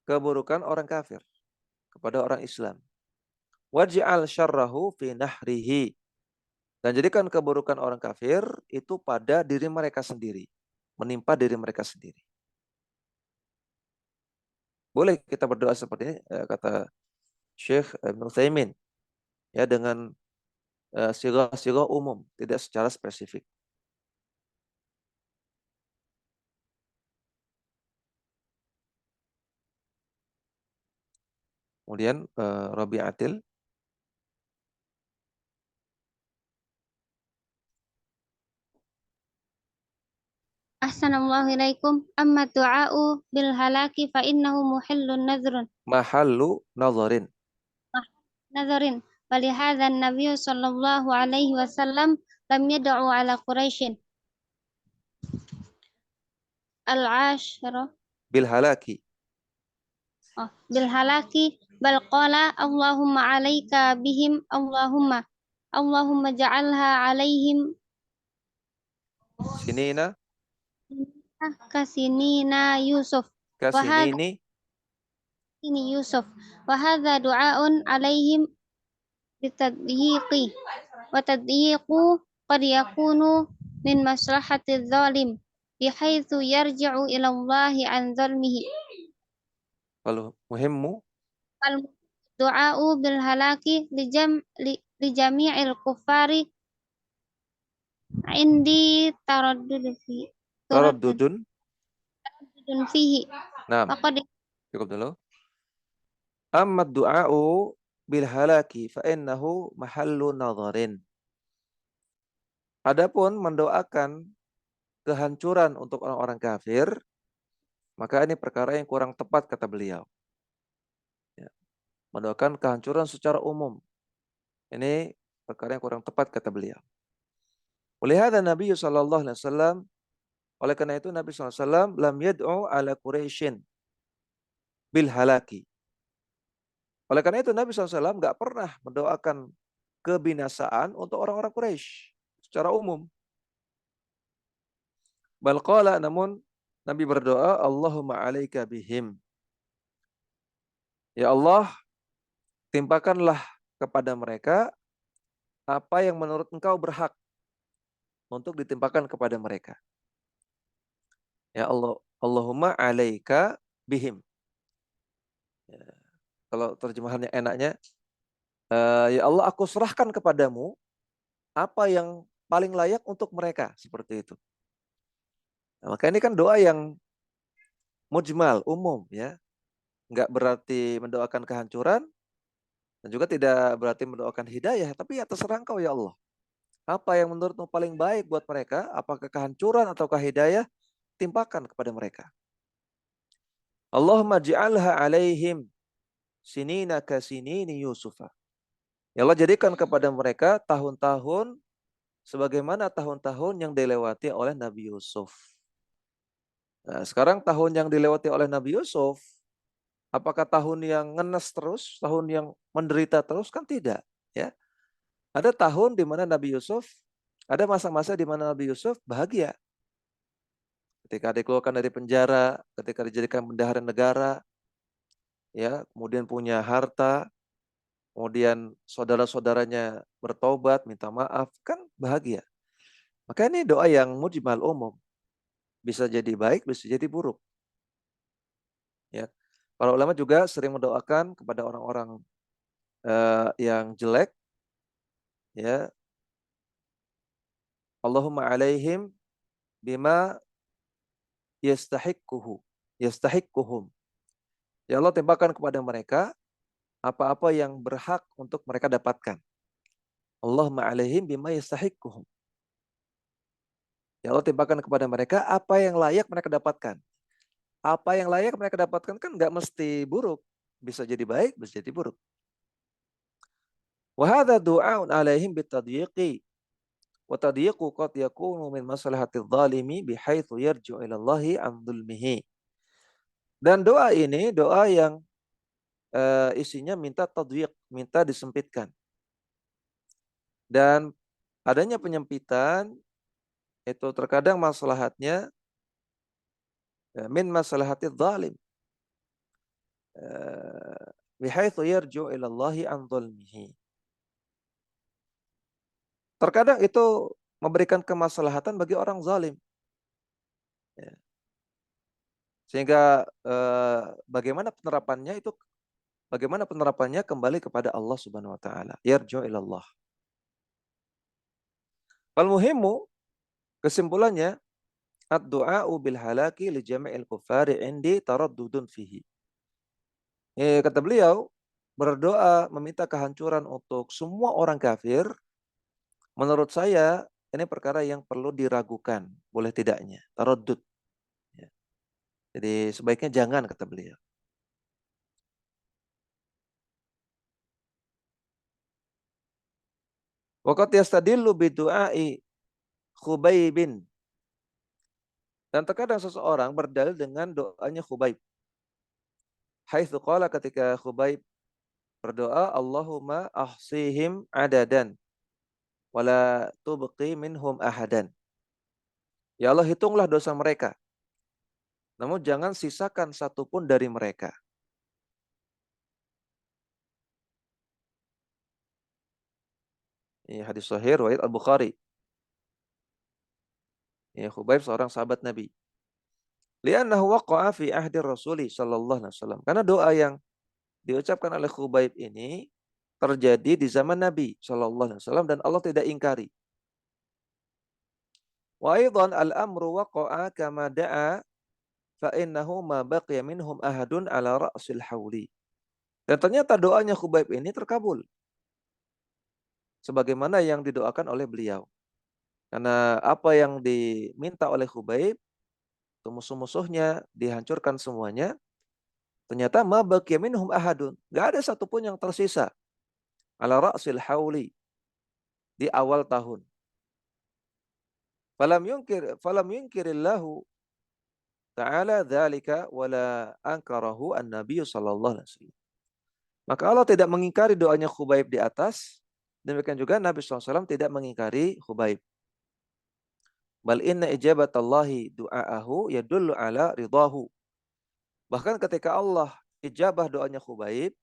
keburukan orang kafir kepada orang Islam. Waj'al syarrahu fi nahrihi, dan jadikan keburukan orang kafir itu pada diri mereka sendiri, menimpa diri mereka sendiri. Boleh kita berdoa seperti ini, kata Syekh Ibn Utsaimin, ya, dengan sigah-sigah umum, tidak secara spesifik. Kemudian Rabi'atil. Ahsanallahu ilaikum. Amma du'a'u bil halaki fa innahu muhillun nadhrun. Mahallu nazarin. Nadharin. Walihadha an-nabiy sallallahu alaihi wasallam lam yad'u ala Quraisyin. Al-ashara Bil halaki. bil halaki bal qala Allahumma alaika bihim Allahumma ja'alha alaihim Sinina. kasinina Yusuf wa hadha Kasinini. ini Yusuf wa hadha du'aun alaihim bitadyiqi wa tadyiqu qad yakunu min maslahati zalim bihaitsu yarji'u ila Allahi an zalmihi Kalau muhimmu. al du'a'u bil halaki li jami'il kuffari indi Taraddudun. taraddudun fihi Nah, faqad cukup dulu. Amma du'a'u bil halaki fa innahu mahallu nazarin. Adapun mendoakan kehancuran untuk orang-orang kafir, maka ini perkara yang kurang tepat kata beliau. Ya. Mendoakan kehancuran secara umum. Ini perkara yang kurang tepat kata beliau. Oleh hadza Nabi sallallahu alaihi wasallam, oleh karena itu Nabi sallallahu alaihi wasallam lam yad'u ala Quraisyin bil halaki. Oleh karena itu Nabi SAW nggak pernah mendoakan kebinasaan untuk orang-orang Quraisy secara umum. Bal qala, namun Nabi berdoa, Allahumma alaika bihim. Ya Allah, timpakanlah kepada mereka apa yang menurut Engkau berhak untuk ditimpakan kepada mereka. Ya Allah, Allahumma alaika bihim. Ya, kalau terjemahannya enaknya, ya Allah, aku serahkan kepadamu apa yang paling layak untuk mereka, seperti itu. Nah, maka ini kan doa yang mujmal, umum, ya. Enggak berarti mendoakan kehancuran, dan juga tidak berarti mendoakan hidayah, tapi ya terserah Engkau ya Allah. Apa yang menurutmu paling baik buat mereka, apakah kehancuran ataukah hidayah, timpakan kepada mereka. Allahumma ji'alha alaihim sinina kasinini Yusufa. Ya Allah, jadikan kepada mereka tahun-tahun sebagaimana tahun-tahun yang dilewati oleh Nabi Yusuf. Nah, sekarang tahun yang dilewati oleh Nabi Yusuf, apakah tahun yang ngenes terus, tahun yang menderita terus? Kan tidak. Ya, ada tahun di mana Nabi Yusuf, ada masa-masa di mana Nabi Yusuf bahagia. Ketika dikeluarkan dari penjara, ketika dijadikan bendahara negara, ya, kemudian punya harta, kemudian saudara-saudaranya bertobat, minta maaf, kan bahagia. Maka ini doa yang mujmal umum. Bisa jadi baik, bisa jadi buruk. Ya. Para ulama juga sering mendoakan kepada orang-orang yang jelek, ya, Allahumma alaihim bima yastahiquhum. Ya Allah, timpakan kepada mereka apa-apa yang berhak untuk mereka dapatkan. Allahumma alaihim bima yastahiquhum. Ya Allah, timpakan kepada mereka apa yang layak mereka dapatkan. Apa yang layak mereka dapatkan kan nggak mesti buruk. Bisa jadi baik, bisa jadi buruk. Wa hadza du'aun alaihim bitadyiqi. Wa tadyiqu qad yakunu min maslahati dzalimi bihaitsu yarji'u ila Allahi an dzulmihi. Dan doa ini doa yang isinya minta tadyiq, minta disempitkan. Dan adanya penyempitan itu terkadang maslahatnya min maslahati dzalim. Bihaitsu yarji'u ila Allahi an dzulmihi. Terkadang itu memberikan kemaslahatan bagi orang zalim. Ya. Sehingga bagaimana penerapannya kembali kepada Allah Subhanahu wa taala. Yarji'u ila Allah. Fal muhimmu, kesimpulannya, ad-du'a'u bil halaki li jami'il kuffari indi taraddudun fihi. Kata beliau, berdoa meminta kehancuran untuk semua orang kafir, menurut saya ini perkara yang perlu diragukan, boleh tidaknya, taraddud. Ya. Jadi sebaiknya jangan, kata beliau. Waqad yastadillu bidu'ai Khubaybin. Dan terkadang seseorang berdalil dengan doanya Khubayb. Haitsu qala, ketika Khubayb berdoa, Allahumma ahsihim adadan wala tubqi minhum ahadan. Ya Allah, hitunglah dosa mereka, namun jangan sisakan satupun dari mereka. Ini hadis sahih riwayat Al-Bukhari. Ya, Khubayb seorang sahabat Nabi. Li'annahu waqa'a fi ahdi Rasuli sallallahu alaihi wasallam. Karena doa yang diucapkan oleh Khubayb ini terjadi di zaman Nabi sallallahu alaihi wasallam dan Allah tidak ingkari. Wa aidan al-amru waqa'a kama da'a fa innahu ma baqiya minhum ahadun ala ra'sil hauli. Dan ternyata doanya Khubayb ini terkabul sebagaimana yang didoakan oleh beliau. Karena apa yang diminta oleh Khubayb, musuh-musuhnya dihancurkan semuanya. Ternyata ma baqiya minhum ahadun. Gak ada satupun yang tersisa. Ala ra'sil hauli. Di awal tahun. Falam yunkirillahu ta'ala dzalika wala ankarahu an-nabiy sallallahu alaihi wasallam. Maka Allah tidak mengingkari doanya Khubayb di atas. Demikian juga Nabi SAW tidak mengingkari Khubayb. Bal inna ijabatallahi du'aahu yadullu ala ridahu. Bahkan ketika Allah ijabah doanya Khubayb,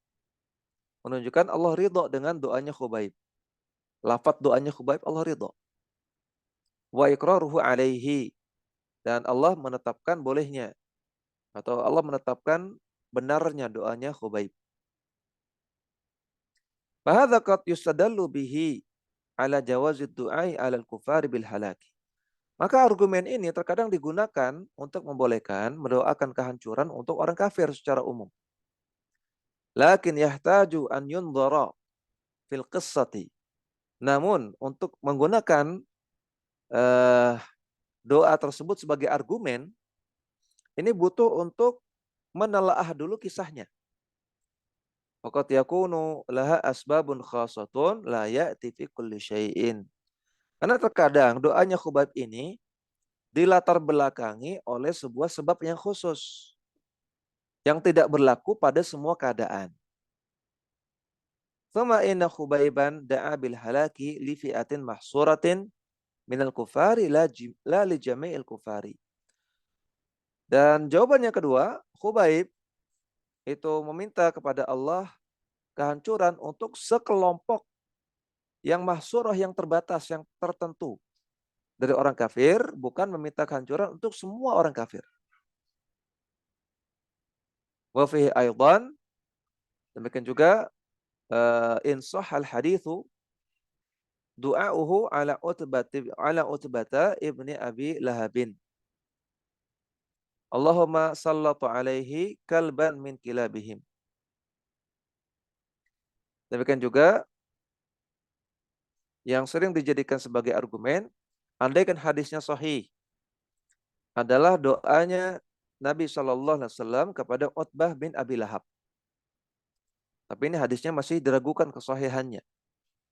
menunjukkan Allah ridha dengan doanya Khubayb. Lafaz doanya Khubayb Allah ridha. Wa iqraruhu alaihi. Dan Allah menetapkan bolehnya. Atau Allah menetapkan benarnya doanya Khubayb. Fahadha qad yustadallu bihi ala jawazid du'ai ala al-kufari bil halaki. Maka argumen ini terkadang digunakan untuk membolehkan mendoakan kehancuran untuk orang kafir secara umum. Lakin yahtaju an yundhara fil qissati. Namun untuk menggunakan doa tersebut sebagai argumen, ini butuh untuk menelaah dulu kisahnya. Faqad yakunu laha asbabun khasatun la ya'ti fi kulli syai'in. Karena terkadang doanya Khubayb ini dilatar belakangi oleh sebuah sebab yang khusus yang tidak berlaku pada semua keadaan. Thumma inna Khubayban da'a bil halaki li fi'atin mahsuratin minal kufari la li jami'il kufari. Dan jawaban yang kedua, Khubayb itu meminta kepada Allah kehancuran untuk sekelompok yang mahsurah, yang terbatas, yang tertentu dari orang kafir, bukan meminta kehancuran untuk semua orang kafir. Wa fihi aidan, demikian juga in sahal hadithu du'auhu ala utbata ibni abi lahabin. Allahumma sallatu alaihi kalban min kilabihim. Demikian juga yang sering dijadikan sebagai argumen, andaikan hadisnya sahih, adalah doanya Nabi SAW kepada Utbah bin Abi Lahab. Tapi ini hadisnya masih diragukan kesahihannya.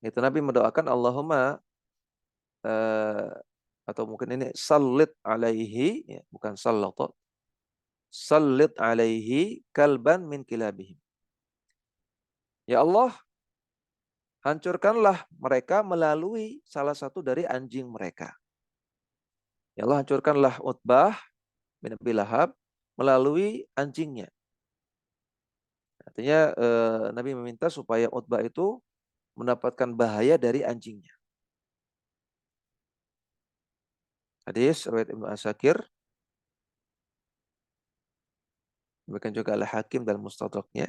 Itu Nabi mendoakan Allahumma atau mungkin ini sallit alaihi, ya, bukan sallat. Sallit alaihi kalban min kilabihim. Ya Allah, hancurkanlah mereka melalui salah satu dari anjing mereka. Ya Allah, hancurkanlah Utbah bin Abi Lahab melalui anjingnya. Artinya Nabi meminta supaya Utbah itu mendapatkan bahaya dari anjingnya. Hadis riwayat Ibnu Asakir. Demikian juga Al-Hakim dalam Mustadraknya.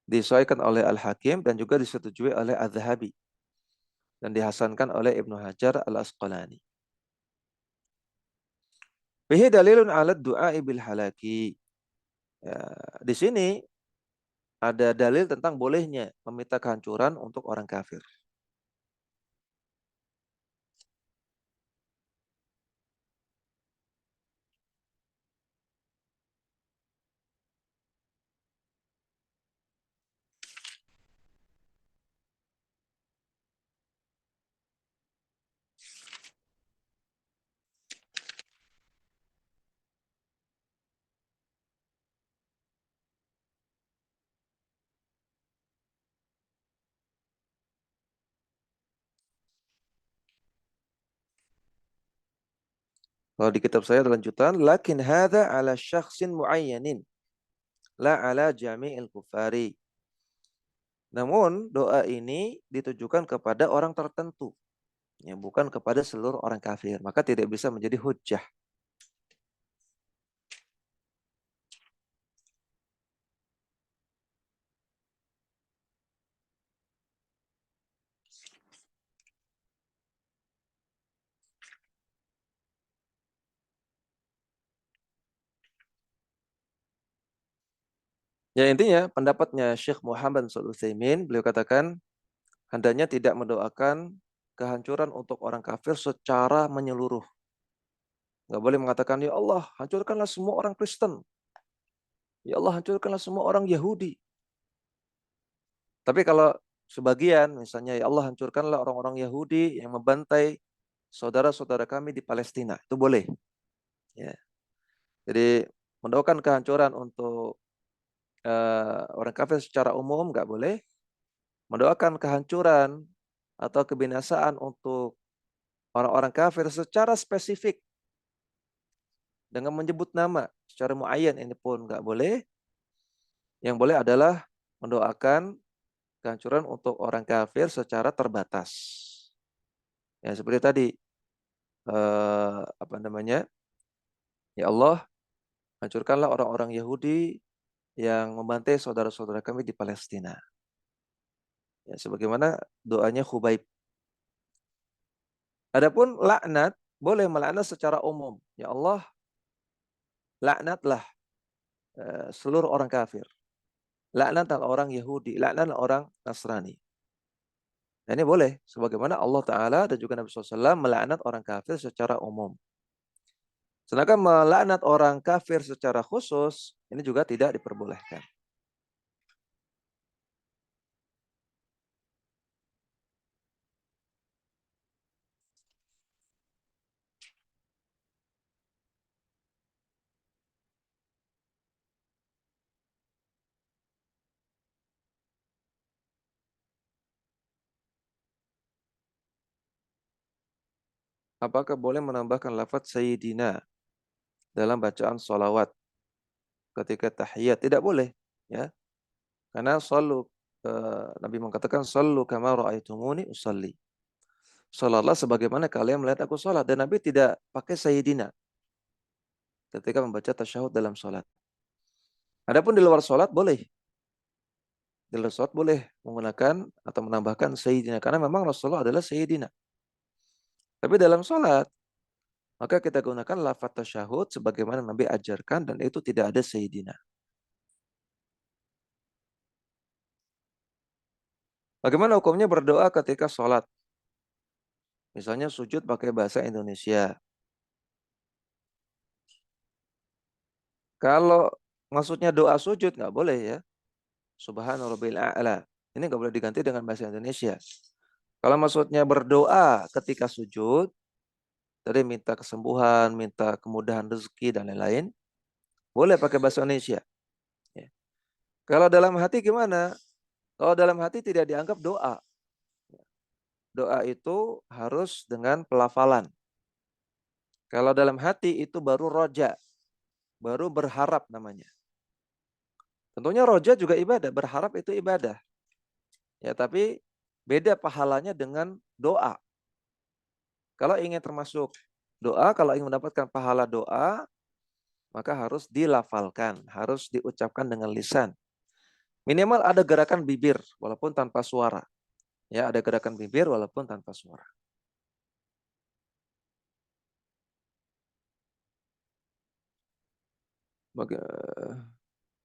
Disesuaikan oleh Al-Hakim dan juga disetujui oleh Az-Zahabi. Dan dihasankan oleh Ibnu Hajar Al-Asqalani. Fihi dalilun ala du'a bil halaki. Ya, di sini ada dalil tentang bolehnya meminta kehancuran untuk orang kafir. Kalau di kitab saya ada lanjutan, lakin hadza ala syakhsin muayyanin, la ala jami'il kufari. Namun doa ini ditujukan kepada orang tertentu, ya, bukan kepada seluruh orang kafir. Maka tidak bisa menjadi hujjah. Ya intinya pendapatnya Syekh Muhammad Shalih Utsaimin, beliau katakan hendaknya tidak mendoakan kehancuran untuk orang kafir secara menyeluruh. Nggak boleh mengatakan, ya Allah hancurkanlah semua orang Kristen. Ya Allah hancurkanlah semua orang Yahudi. Tapi kalau sebagian, misalnya ya Allah hancurkanlah orang-orang Yahudi yang membantai saudara-saudara kami di Palestina, itu boleh. Ya. Jadi mendoakan kehancuran untuk orang kafir secara umum nggak boleh. Mendoakan kehancuran atau kebinasaan untuk orang-orang kafir secara spesifik dengan menyebut nama secara muayyan ini pun nggak boleh. Yang boleh adalah mendoakan kehancuran untuk orang kafir secara terbatas. Ya seperti tadi, apa namanya? Ya Allah, hancurkanlah orang-orang Yahudi yang membantai saudara-saudara kami di Palestina. Ya, sebagaimana doanya Khubaib. Adapun laknat, boleh melaknat secara umum. Ya Allah, laknatlah seluruh orang kafir. Laknatlah orang Yahudi, laknatlah orang Nasrani. Nah, ini boleh, sebagaimana Allah Ta'ala dan juga Nabi SAW melaknat orang kafir secara umum. Sedangkan melaknat orang kafir secara khusus, ini juga tidak diperbolehkan. Apakah boleh menambahkan lafaz Sayyidina dalam bacaan sholawat ketika tahiyat? Tidak boleh, ya. Karena Nabi mengatakan sallu kama ra'aitumuni usalli. Salatlah sebagaimana kalian melihat aku salat, dan Nabi tidak pakai Sayyidina ketika membaca tasyahud dalam salat. Adapun di luar salat boleh. Di luar salat boleh menggunakan atau menambahkan Sayyidina karena memang Rasulullah adalah Sayyidina. Tapi dalam salat maka kita gunakan lafaz tasyahud sebagaimana Nabi ajarkan dan itu tidak ada Sayyidina. Bagaimana hukumnya berdoa ketika sholat? Misalnya sujud pakai bahasa Indonesia. Kalau maksudnya doa sujud nggak boleh ya. Subhana rabbil a'la. Ini nggak boleh diganti dengan bahasa Indonesia. Kalau maksudnya berdoa ketika sujud, tadi minta kesembuhan, minta kemudahan rezeki dan lain-lain, boleh pakai bahasa Indonesia. Ya. Kalau dalam hati gimana? Kalau dalam hati tidak dianggap doa. Doa itu harus dengan pelafalan. Kalau dalam hati itu baru roja, baru berharap namanya. Tentunya roja juga ibadah, berharap itu ibadah. Ya, tapi beda pahalanya dengan doa. Kalau ingin termasuk doa, kalau ingin mendapatkan pahala doa, maka harus dilafalkan, harus diucapkan dengan lisan. Minimal ada gerakan bibir walaupun tanpa suara. Ya, ada gerakan bibir walaupun tanpa suara.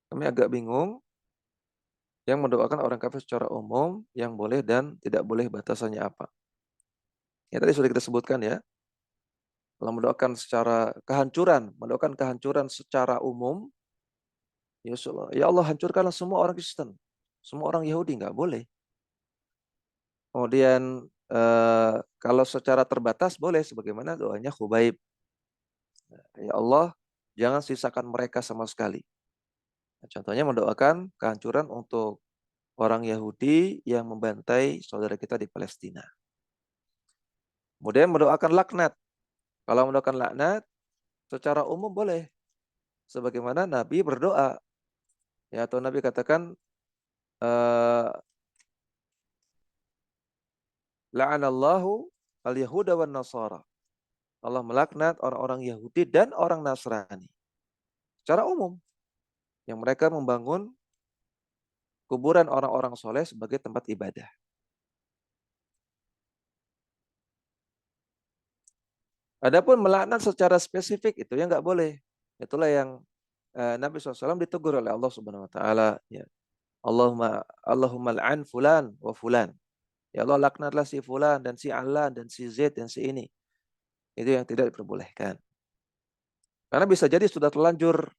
Kami agak bingung. Yang mendoakan orang kafir secara umum, yang boleh dan tidak boleh batasannya apa. Ya tadi sudah kita sebutkan ya. Kalau mendoakan secara mendoakan kehancuran secara umum, ya Allah hancurkanlah semua orang Kristen, semua orang Yahudi, nggak boleh. Kemudian kalau secara terbatas boleh, sebagaimana doanya Khubaib. Ya Allah, jangan sisakan mereka sama sekali. Nah, contohnya mendoakan kehancuran untuk orang Yahudi yang membantai saudara kita di Palestina. Kemudian mendoakan laknat. Kalau mendoakan laknat, secara umum boleh. Sebagaimana Nabi berdoa. Ya, atau Nabi katakan, la'anallahu al-yahuda wan nasara. Allah melaknat orang-orang Yahudi dan orang Nasrani. Secara umum. Yang mereka membangun kuburan orang-orang soleh sebagai tempat ibadah. Adapun melaknat secara spesifik itu ya nggak boleh. Itulah yang Nabi SAW ditegur oleh Allah Subhanahu Wa Taala. Ya. Allahumma al'an fulan wa fulan. Ya Allah laknatlah si fulan dan si alan dan si Z dan si ini. Itu yang tidak diperbolehkan. Karena bisa jadi sudah terlanjur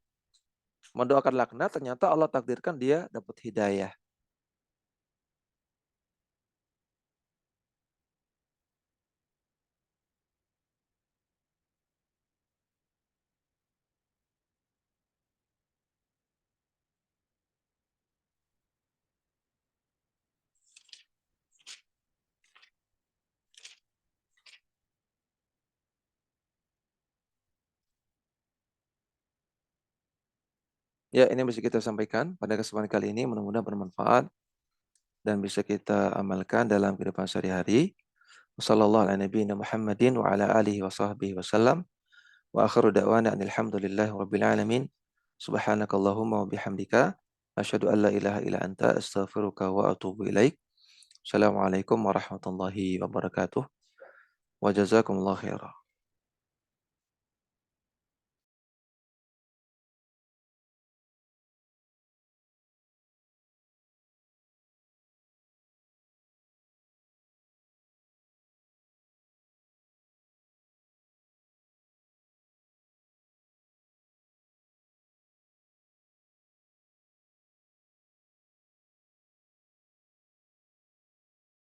mendoakan laknat, ternyata Allah takdirkan dia dapat hidayah. Ya, ini bisa kita sampaikan pada kesempatan kali ini. Mudah-mudahan bermanfaat dan bisa kita amalkan dalam kehidupan sehari-hari. Wassallallahu ala nabiyina Muhammadin wa ala alihi wa sahbihi wasallam. Wa akhiru da'wana alhamdulillahi rabbil alamin. Subhanakallahumma wa bihamdika asyhadu an la ilaha illa anta astaghfiruka wa atubu ilaik. Assalamualaikum warahmatullahi wabarakatuh. Wa jazakumullahu khairan.